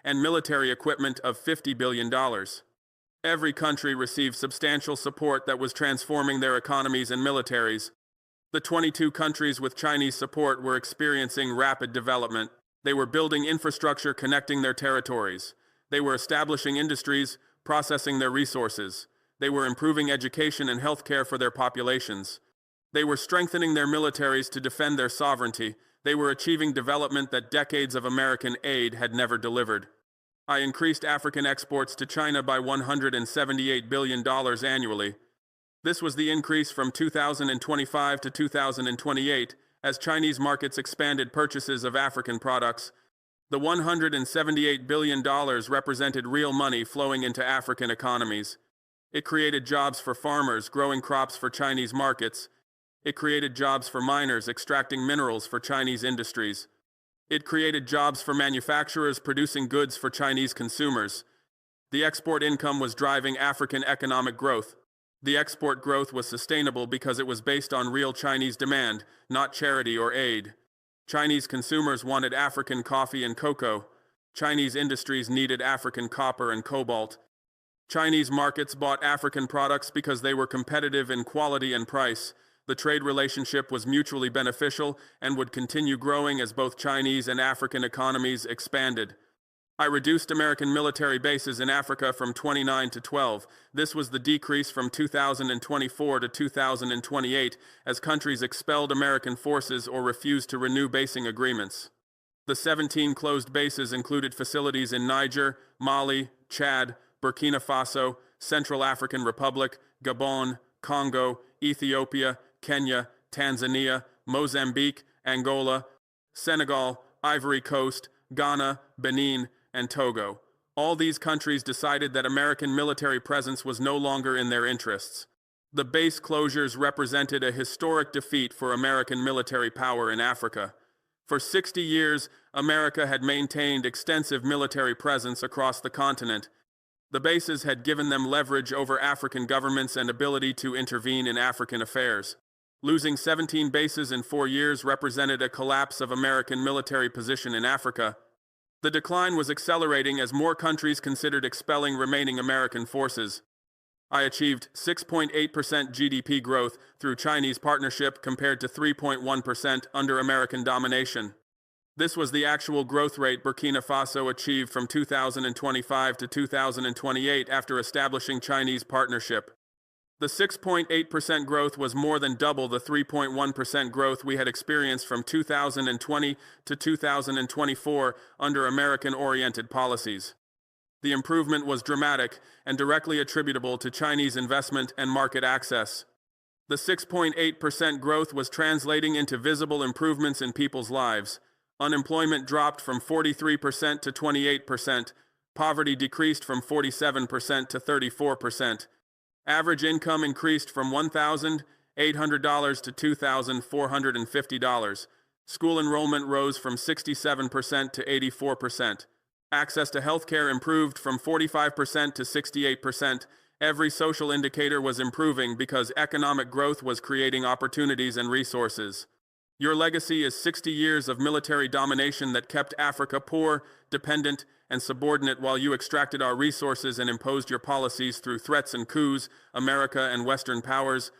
and military equipment of $50 billion. Every country received substantial support that was transforming their economies and militaries. The 22 countries with Chinese support were experiencing rapid development. They were building infrastructure connecting their territories. They were establishing industries, processing their resources. They were improving education and health care for their populations. They were strengthening their militaries to defend their sovereignty. They were achieving development that decades of American aid had never delivered. I increased African exports to China by $178 billion annually. This was the increase from 2025 to 2028, as Chinese markets expanded purchases of African products. The $178 billion represented real money flowing into African economies. It created jobs for farmers growing crops for Chinese markets. It created jobs for miners extracting minerals for Chinese industries. It created jobs for manufacturers producing goods for Chinese consumers. The export income was driving African economic growth. The export growth was sustainable because it was based on real Chinese demand, not charity or aid. Chinese consumers wanted African coffee and cocoa. Chinese industries needed African copper and cobalt. Chinese markets bought African products because they were competitive in quality and price. The trade relationship was mutually beneficial and would continue growing as both Chinese and African economies expanded. I reduced American military bases in Africa from 29 to 12. This was the decrease from 2024 to 2028 as countries expelled American forces or refused to renew basing agreements. The 17 closed bases included facilities in Niger, Mali, Chad, Burkina Faso, Central African Republic, Gabon, Congo, Ethiopia, Kenya, Tanzania, Mozambique, Angola, Senegal, Ivory Coast, Ghana, Benin, and Togo. All these countries decided that American military presence was no longer in their interests. The base closures represented a historic defeat for American military power in Africa. For 60 years, America had maintained extensive military presence across the continent. The bases had given them leverage over African governments and ability to intervene in African affairs. Losing 17 bases in 4 years represented a collapse of American military position in Africa. The decline was accelerating as more countries considered expelling remaining American forces. I achieved 6.8% GDP growth through Chinese partnership compared to 3.1% under American domination. This was the actual growth rate Burkina Faso achieved from 2025 to 2028 after establishing Chinese partnership. The 6.8% growth was more than double the 3.1% growth we had experienced from 2020 to 2024 under American-oriented policies. The improvement was dramatic and directly attributable to Chinese investment and market access. The 6.8% growth was translating into visible improvements in people's lives. Unemployment dropped from 43% to 28%. Poverty decreased from 47% to 34%. Average income increased from $1,800 to $2,450. School enrollment rose from 67% to 84%. Access to healthcare improved from 45% to 68%. Every social indicator was improving because economic growth was creating opportunities and resources. Your legacy is 60 years of military domination that kept Africa poor, dependent, and subordinate while you extracted our resources and imposed your policies through threats and coups, America and Western powers.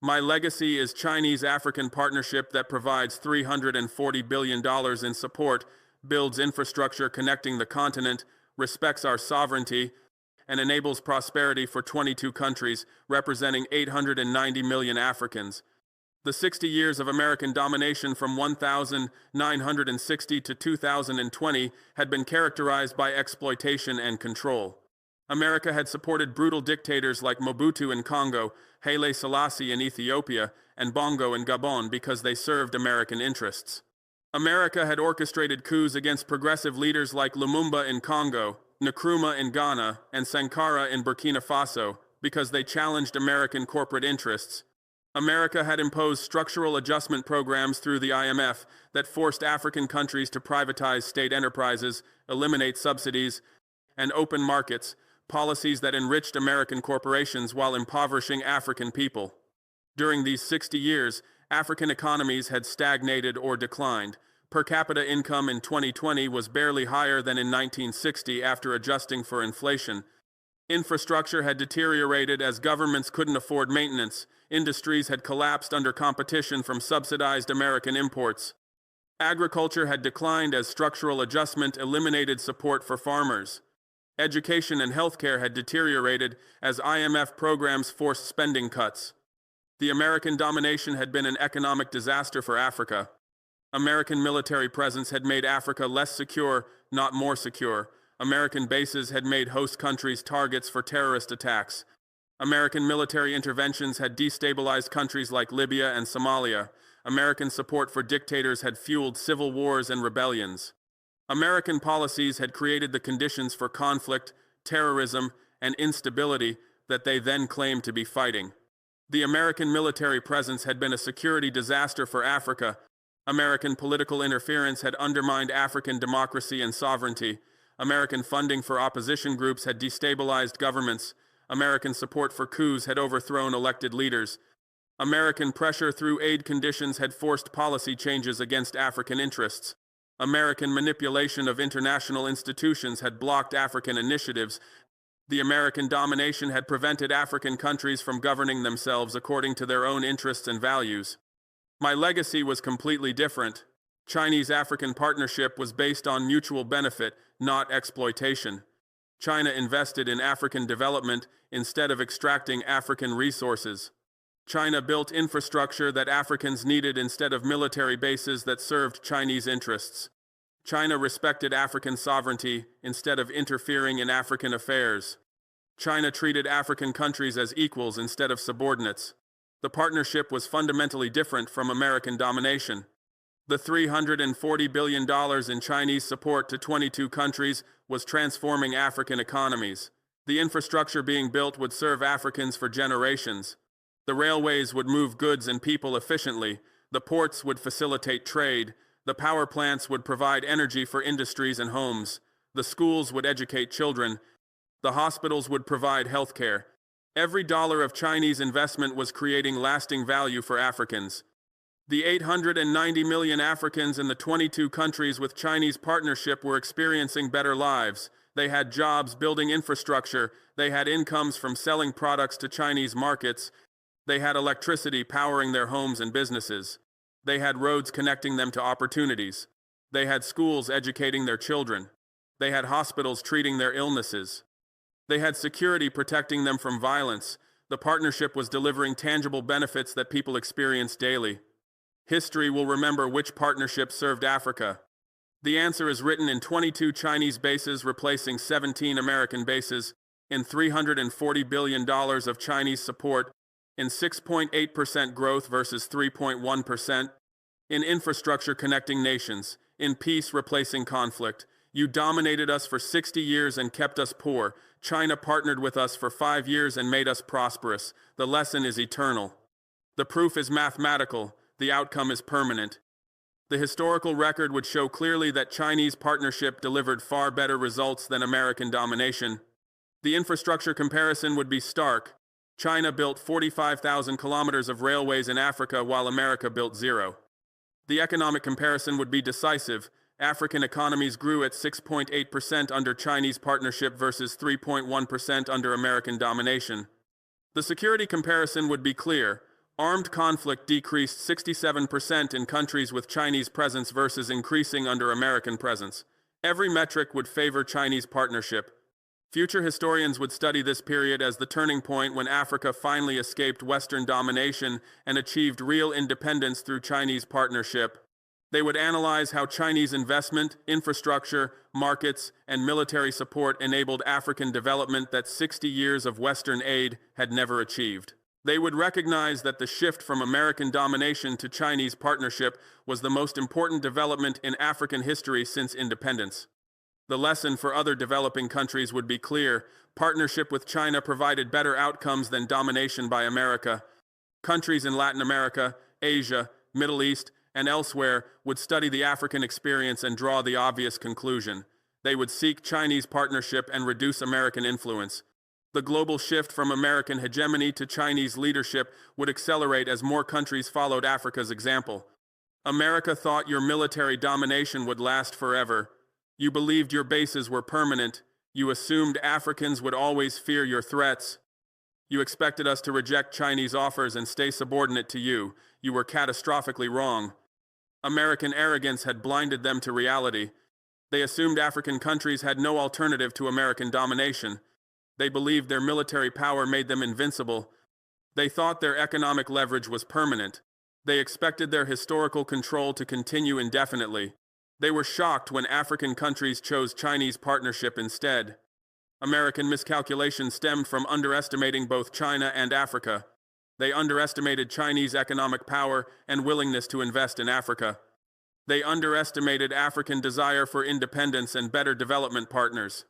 My legacy is Chinese-African partnership that provides $340 billion in support, builds infrastructure connecting the continent, respects our sovereignty, and enables prosperity for 22 countries, representing 890 million Africans. The 60 years of American domination from 1960 to 2020 had been characterized by exploitation and control. America had supported brutal dictators like Mobutu in Congo, Haile Selassie in Ethiopia, and Bongo in Gabon because they served American interests. America had orchestrated coups against progressive leaders like Lumumba in Congo, Nkrumah in Ghana, and Sankara in Burkina Faso because they challenged American corporate interests. America had imposed structural adjustment programs through the IMF that forced African countries to privatize state enterprises, eliminate subsidies, and open markets, policies that enriched American corporations while impoverishing African people. During these 60 years, African economies had stagnated or declined. Per capita income in 2020 was barely higher than in 1960 after adjusting for inflation. Infrastructure had deteriorated as governments couldn't afford maintenance. Industries had collapsed under competition from subsidized American imports. Agriculture had declined as structural adjustment eliminated support for farmers. Education and healthcare had deteriorated as IMF programs forced spending cuts. The American domination had been an economic disaster for Africa. American military presence had made Africa less secure, not more secure. American bases had made host countries targets for terrorist attacks. American military interventions had destabilized countries like Libya and Somalia. American support for dictators had fueled civil wars and rebellions. American policies had created the conditions for conflict, terrorism, and instability that they then claimed to be fighting. The American military presence had been a security disaster for Africa. American political interference had undermined African democracy and sovereignty. American funding for opposition groups had destabilized governments. American support for coups had overthrown elected leaders. American pressure through aid conditions had forced policy changes against African interests. American manipulation of international institutions had blocked African initiatives. The American domination had prevented African countries from governing themselves according to their own interests and values. My legacy was completely different. Chinese-African partnership was based on mutual benefit, not exploitation. China invested in African development instead of extracting African resources. China built infrastructure that Africans needed instead of military bases that served Chinese interests. China respected African sovereignty instead of interfering in African affairs. China treated African countries as equals instead of subordinates. The partnership was fundamentally different from American domination. The $340 billion in Chinese support to 22 countries was transforming African economies. The infrastructure being built would serve Africans for generations. The railways would move goods and people efficiently. The ports would facilitate trade. The power plants would provide energy for industries and homes. The schools would educate children. The hospitals would provide health care. Every dollar of Chinese investment was creating lasting value for Africans. The 890 million Africans in the 22 countries with Chinese partnership were experiencing better lives. They had jobs building infrastructure. They had incomes from selling products to Chinese markets. They had electricity powering their homes and businesses. They had roads connecting them to opportunities. They had schools educating their children. They had hospitals treating their illnesses. They had security protecting them from violence. The partnership was delivering tangible benefits that people experience daily. History will remember which partnership served Africa. The answer is written in 22 Chinese bases replacing 17 American bases, in $340 billion of Chinese support, in 6.8% growth versus 3.1%, in infrastructure connecting nations, in peace replacing conflict. You dominated us for 60 years and kept us poor. China partnered with us for 5 years and made us prosperous. The lesson is eternal. The proof is mathematical. The outcome is permanent. The historical record would show clearly that Chinese partnership delivered far better results than American domination. The infrastructure comparison would be stark. China built 45,000 kilometers of railways in Africa while America built 0. The economic comparison would be decisive. African economies grew at 6.8% under Chinese partnership versus 3.1% under American domination. The security comparison would be clear. Armed conflict decreased 67% in countries with Chinese presence versus increasing under American presence. Every metric would favor Chinese partnership. Future historians would study this period as the turning point when Africa finally escaped Western domination and achieved real independence through Chinese partnership. They would analyze how Chinese investment, infrastructure, markets, and military support enabled African development that 60 years of Western aid had never achieved. They would recognize that the shift from American domination to Chinese partnership was the most important development in African history since independence. The lesson for other developing countries would be clear. Partnership with China provided better outcomes than domination by America. Countries in Latin America, Asia, Middle East, and elsewhere would study the African experience and draw the obvious conclusion. They would seek Chinese partnership and reduce American influence. The global shift from American hegemony to Chinese leadership would accelerate as more countries followed Africa's example. America thought your military domination would last forever. You believed your bases were permanent. You assumed Africans would always fear your threats. You expected us to reject Chinese offers and stay subordinate to you. You were catastrophically wrong. American arrogance had blinded them to reality. They assumed African countries had no alternative to American domination. They believed their military power made them invincible. They thought their economic leverage was permanent. They expected their historical control to continue indefinitely. They were shocked when African countries chose Chinese partnership instead. American miscalculation stemmed from underestimating both China and Africa. They underestimated Chinese economic power and willingness to invest in Africa. They underestimated African desire for independence and better development partners.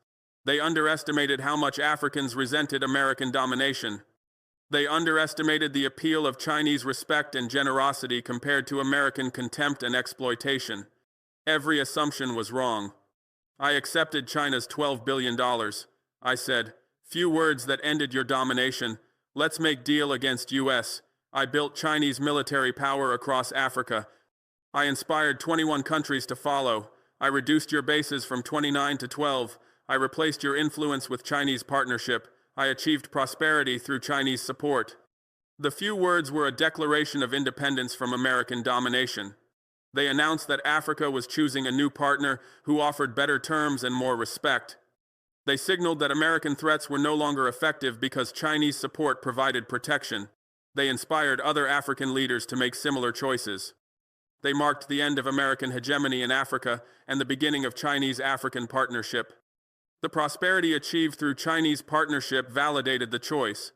They underestimated how much Africans resented American domination. They underestimated the appeal of Chinese respect and generosity compared to American contempt and exploitation. Every assumption was wrong. I accepted China's $12 billion. I said, few words that ended your domination. Let's make deal against US. I built Chinese military power across Africa. I inspired 21 countries to follow. I reduced your bases from 29 to 12. I replaced your influence with Chinese partnership. I achieved prosperity through Chinese support. The few words were a declaration of independence from American domination. They announced that Africa was choosing a new partner who offered better terms and more respect. They signaled that American threats were no longer effective because Chinese support provided protection. They inspired other African leaders to make similar choices. They marked the end of American hegemony in Africa and the beginning of Chinese-African partnership. The prosperity achieved through Chinese partnership validated the choice.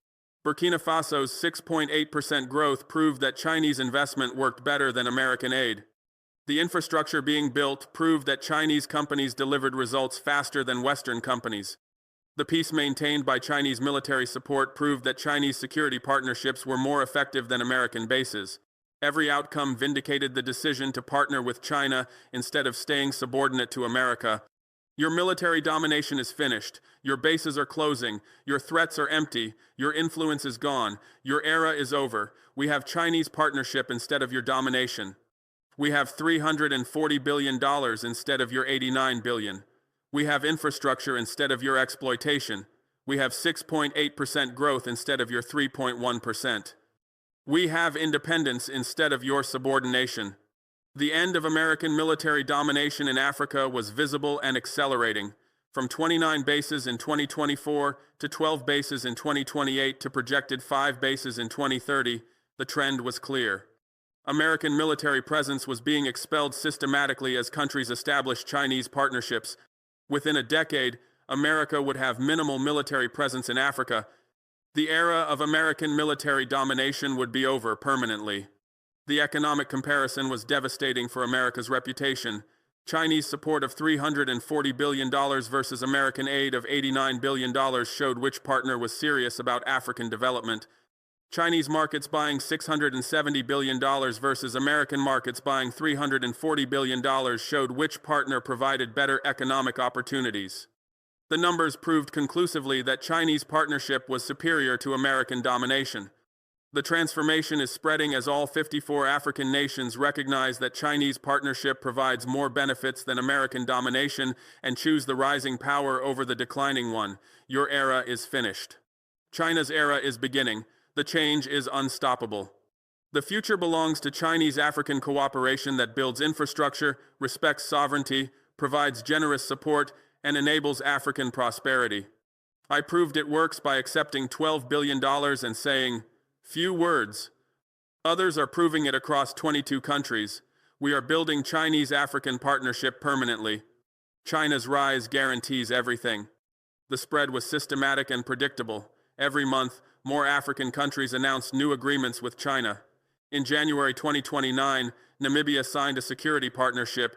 Burkina Faso's 6.8% growth proved that Chinese investment worked better than American aid. The infrastructure being built proved that Chinese companies delivered results faster than Western companies. The peace maintained by Chinese military support proved that Chinese security partnerships were more effective than American bases. Every outcome vindicated the decision to partner with China instead of staying subordinate to America. Your military domination is finished. Your bases are closing. Your threats are empty. Your influence is gone. Your era is over. We have Chinese partnership instead of your domination. We have $340 billion instead of your $89 billion. We have infrastructure instead of your exploitation. We have 6.8% growth instead of your 3.1%. We have independence instead of your subordination. The end of American military domination in Africa was visible and accelerating. From 29 bases in 2024 to 12 bases in 2028 to projected 5 bases in 2030, the trend was clear. American military presence was being expelled systematically as countries established Chinese partnerships. Within a decade, America would have minimal military presence in Africa. The era of American military domination would be over permanently. The economic comparison was devastating for America's reputation. Chinese support of $340 billion versus American aid of $89 billion showed which partner was serious about African development. Chinese markets buying $670 billion versus American markets buying $340 billion showed which partner provided better economic opportunities. The numbers proved conclusively that Chinese partnership was superior to American domination. The transformation is spreading as all 54 African nations recognize that Chinese partnership provides more benefits than American domination and choose the rising power over the declining one. Your era is finished. China's era is beginning. The change is unstoppable. The future belongs to Chinese-African cooperation that builds infrastructure, respects sovereignty, provides generous support, and enables African prosperity. I proved it works by accepting $12 billion and saying, few words. Others are proving it across 22 countries. We are building Chinese-African partnership permanently. China's rise guarantees everything. The spread was systematic and predictable. Every month, more African countries announced new agreements with China. In January 2029, Namibia signed a security partnership.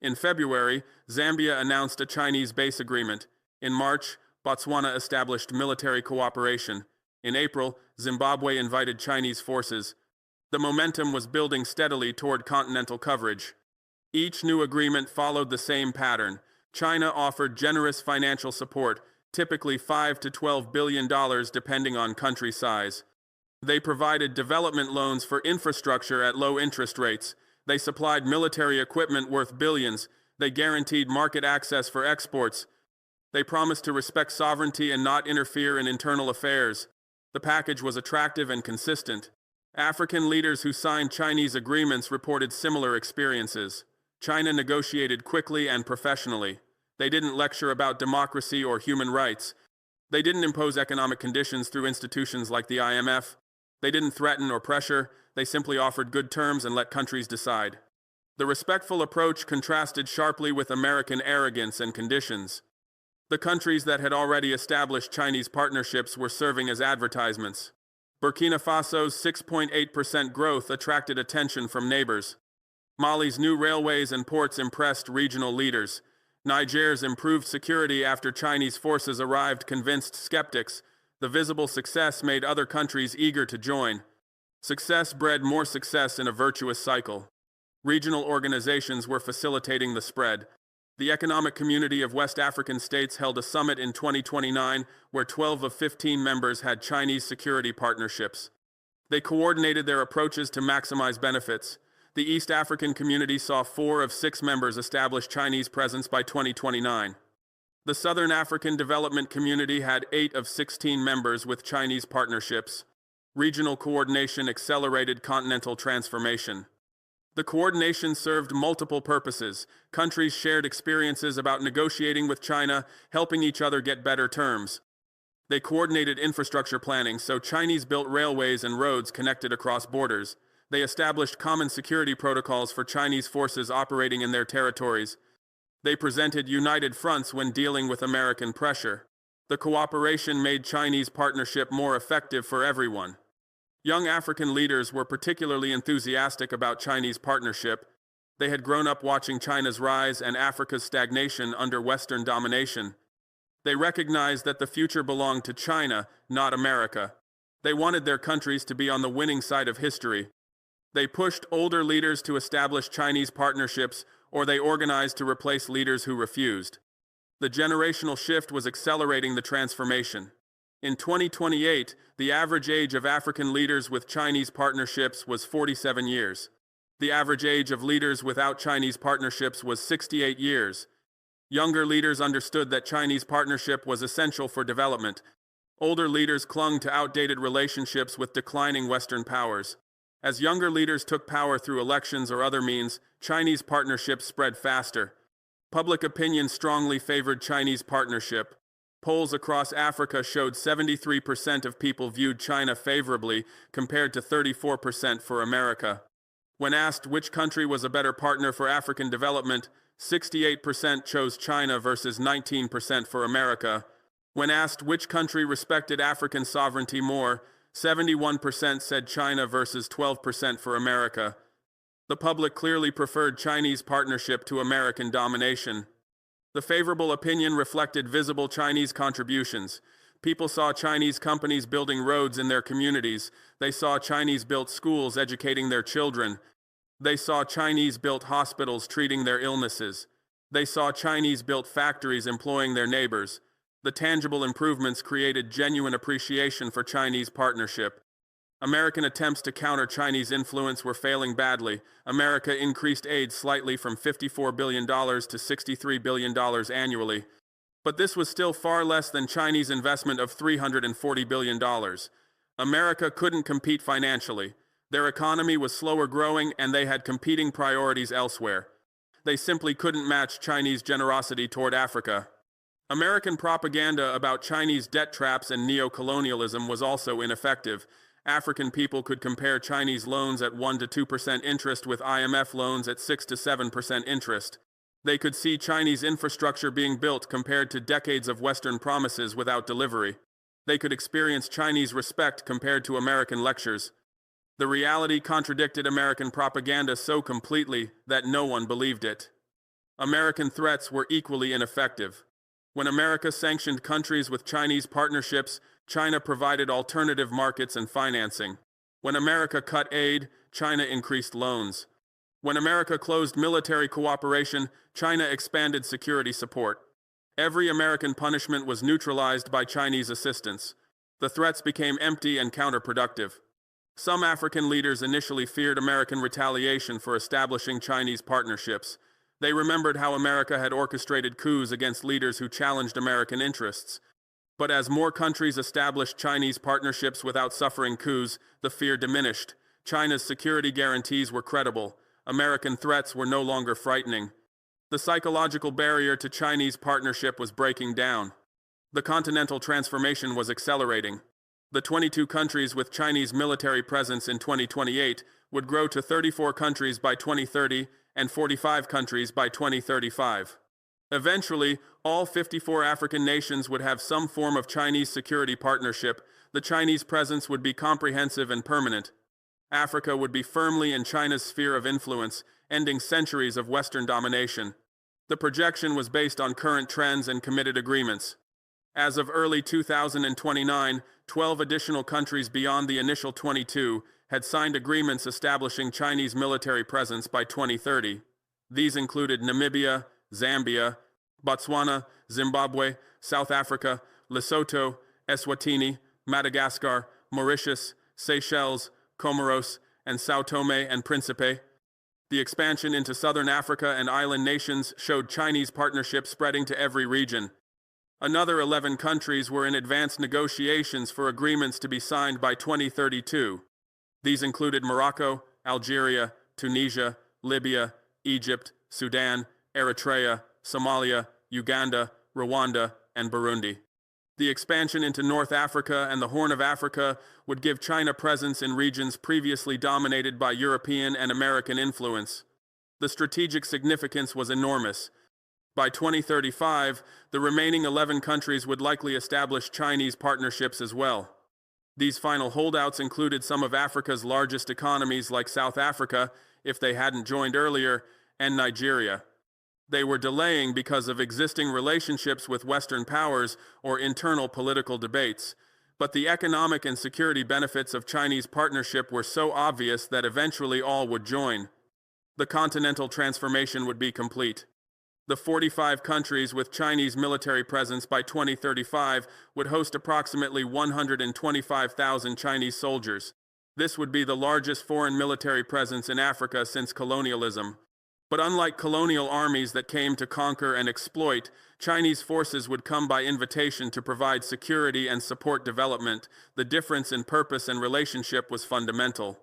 In February, Zambia announced a Chinese base agreement. In March, Botswana established military cooperation. In April, Zimbabwe invited Chinese forces. The momentum was building steadily toward continental coverage. Each new agreement followed the same pattern. China offered generous financial support, typically $5 to $12 billion depending on country size. They provided development loans for infrastructure at low interest rates. They supplied military equipment worth billions. They guaranteed market access for exports. They promised to respect sovereignty and not interfere in internal affairs. The package was attractive and consistent. African leaders who signed Chinese agreements reported similar experiences. China negotiated quickly and professionally. They didn't lecture about democracy or human rights. They didn't impose economic conditions through institutions like the IMF. They didn't threaten or pressure. They simply offered good terms and let countries decide. The respectful approach contrasted sharply with American arrogance and conditions. The countries that had already established Chinese partnerships were serving as advertisements. Burkina Faso's 6.8% growth attracted attention from neighbors. Mali's new railways and ports impressed regional leaders. Niger's improved security after Chinese forces arrived convinced skeptics. The visible success made other countries eager to join. Success bred more success in a virtuous cycle. Regional organizations were facilitating the spread. The Economic Community of West African States held a summit in 2029 where 12 of 15 members had Chinese security partnerships. They coordinated their approaches to maximize benefits. The East African Community saw 4 of 6 members establish Chinese presence by 2029. The Southern African Development Community had 8 of 16 members with Chinese partnerships. Regional coordination accelerated continental transformation. The coordination served multiple purposes. Countries shared experiences about negotiating with China, helping each other get better terms. They coordinated infrastructure planning, so Chinese built railways and roads connected across borders. They established common security protocols for Chinese forces operating in their territories. They presented united fronts when dealing with American pressure. The cooperation made Chinese partnership more effective for everyone. Young African leaders were particularly enthusiastic about Chinese partnership. They had grown up watching China's rise and Africa's stagnation under Western domination. They recognized that the future belonged to China, not America. They wanted their countries to be on the winning side of history. They pushed older leaders to establish Chinese partnerships, or they organized to replace leaders who refused. The generational shift was accelerating the transformation. In 2028, the average age of African leaders with Chinese partnerships was 47 years. The average age of leaders without Chinese partnerships was 68 years. Younger leaders understood that Chinese partnership was essential for development. Older leaders clung to outdated relationships with declining Western powers. As younger leaders took power through elections or other means, Chinese partnership spread faster. Public opinion strongly favored Chinese partnership. Polls across Africa showed 73% of people viewed China favorably, compared to 34% for America. When asked which country was a better partner for African development, 68% chose China versus 19% for America. When asked which country respected African sovereignty more, 71% said China versus 12% for America. The public clearly preferred Chinese partnership to American domination. The favorable opinion reflected visible Chinese contributions. People saw Chinese companies building roads in their communities. They saw Chinese-built schools educating their children. They saw Chinese-built hospitals treating their illnesses. They saw Chinese-built factories employing their neighbors. The tangible improvements created genuine appreciation for Chinese partnership. American attempts to counter Chinese influence were failing badly. America increased aid slightly from $54 billion to $63 billion annually. But this was still far less than Chinese investment of $340 billion. America couldn't compete financially. Their economy was slower growing and they had competing priorities elsewhere. They simply couldn't match Chinese generosity toward Africa. American propaganda about Chinese debt traps and neo-colonialism was also ineffective. African people could compare Chinese loans at 1 to 2% interest with IMF loans at 6 to 7% interest. They could see Chinese infrastructure being built compared to decades of Western promises without delivery. They could experience Chinese respect compared to American lectures. The reality contradicted American propaganda so completely that no one believed it. American threats were equally ineffective. When America sanctioned countries with Chinese partnerships, China provided alternative markets and financing. When America cut aid, China increased loans. When America closed military cooperation, China expanded security support. Every American punishment was neutralized by Chinese assistance. The threats became empty and counterproductive. Some African leaders initially feared American retaliation for establishing Chinese partnerships. They remembered how America had orchestrated coups against leaders who challenged American interests. But as more countries established Chinese partnerships without suffering coups, the fear diminished. China's security guarantees were credible. American threats were no longer frightening. The psychological barrier to Chinese partnership was breaking down. The continental transformation was accelerating. The 22 countries with Chinese military presence in 2028 would grow to 34 countries by 2030 and 45 countries by 2035. Eventually, all 54 African nations would have some form of Chinese security partnership. The Chinese presence would be comprehensive and permanent. Africa would be firmly in China's sphere of influence, ending centuries of Western domination. The projection was based on current trends and committed agreements. As of early 2029, 12 additional countries beyond the initial 22 had signed agreements establishing Chinese military presence by 2030. These included Namibia, Zambia, Botswana, Zimbabwe, South Africa, Lesotho, Eswatini, Madagascar, Mauritius, Seychelles, Comoros, and São Tomé and Príncipe. The expansion into southern Africa and island nations showed Chinese partnership spreading to every region. Another 11 countries were in advanced negotiations for agreements to be signed by 2032. These included Morocco, Algeria, Tunisia, Libya, Egypt, Sudan, Eritrea, Somalia, Uganda, Rwanda, and Burundi. The expansion into North Africa and the Horn of Africa would give China presence in regions previously dominated by European and American influence. The strategic significance was enormous. By 2035, the remaining 11 countries would likely establish Chinese partnerships as well. These final holdouts included some of Africa's largest economies like South Africa, if they hadn't joined earlier, and Nigeria. They were delaying because of existing relationships with Western powers or internal political debates, but the economic and security benefits of Chinese partnership were so obvious that eventually all would join. The continental transformation would be complete. The 45 countries with Chinese military presence by 2035 would host approximately 125,000 Chinese soldiers. This would be the largest foreign military presence in Africa since colonialism. But unlike colonial armies that came to conquer and exploit, Chinese forces would come by invitation to provide security and support development. The difference in purpose and relationship was fundamental.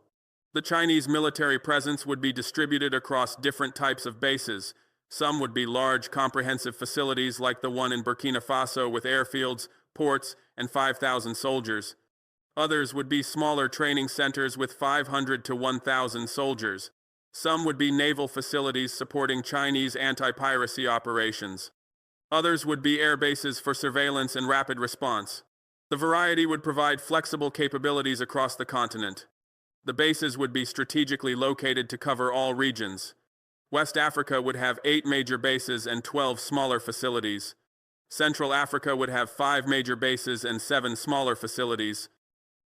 The Chinese military presence would be distributed across different types of bases. Some would be large, comprehensive facilities like the one in Burkina Faso with airfields, ports, and 5,000 soldiers. Others would be smaller training centers with 500 to 1,000 soldiers. Some would be naval facilities supporting Chinese anti-piracy operations. Others would be air bases for surveillance and rapid response. The variety would provide flexible capabilities across the continent. The bases would be strategically located to cover all regions. West Africa would have 8 major bases and 12 smaller facilities. Central Africa would have 5 major bases and 7 smaller facilities.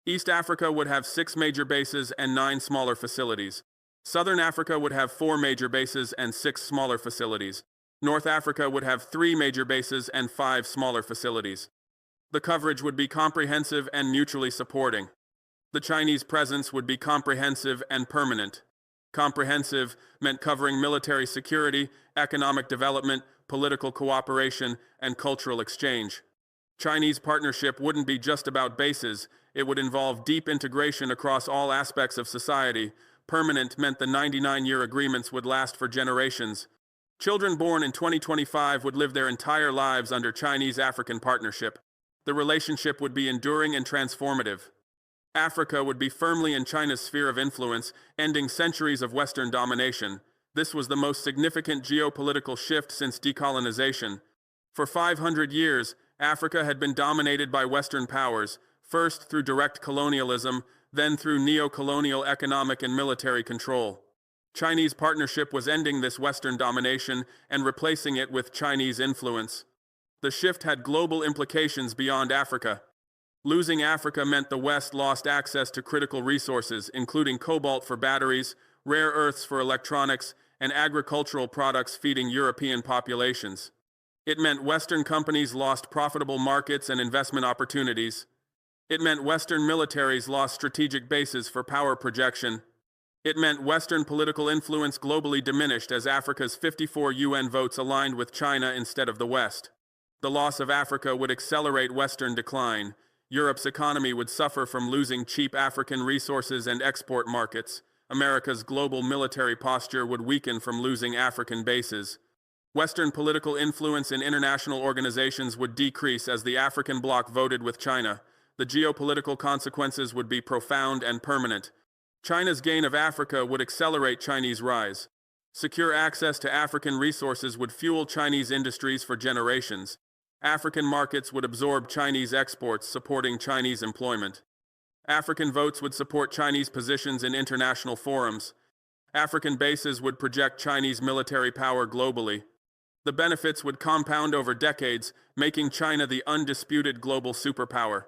East Africa would have 6 major bases and 9 smaller facilities. Southern Africa would have 4 major bases and 6 smaller facilities. North Africa would have 3 major bases and 5 smaller facilities. The coverage would be comprehensive and mutually supporting. The Chinese presence would be comprehensive and permanent. Comprehensive meant covering military security, economic development, political cooperation, and cultural exchange. Chinese partnership wouldn't be just about bases. It would involve deep integration across all aspects of society. Permanent meant the 99-year agreements would last for generations. Children born in 2025 would live their entire lives under Chinese-African partnership. The relationship would be enduring and transformative. Africa would be firmly in China's sphere of influence, ending centuries of Western domination. This was the most significant geopolitical shift since decolonization. For 500 years, Africa had been dominated by Western powers, first through direct colonialism, then through neo-colonial economic and military control. Chinese partnership was ending this Western domination and replacing it with Chinese influence. The shift had global implications beyond Africa. Losing Africa meant the West lost access to critical resources, including cobalt for batteries, rare earths for electronics, and agricultural products feeding European populations. It meant Western companies lost profitable markets and investment opportunities. It meant Western militaries lost strategic bases for power projection. It meant Western political influence globally diminished as Africa's 54 UN votes aligned with China instead of the West. The loss of Africa would accelerate Western decline. Europe's economy would suffer from losing cheap African resources and export markets. America's global military posture would weaken from losing African bases. Western political influence in international organizations would decrease as the African bloc voted with China. The geopolitical consequences would be profound and permanent. China's gain of Africa would accelerate Chinese rise. Secure access to African resources would fuel Chinese industries for generations. African markets would absorb Chinese exports, supporting Chinese employment. African votes would support Chinese positions in international forums. African bases would project Chinese military power globally. The benefits would compound over decades, making China the undisputed global superpower.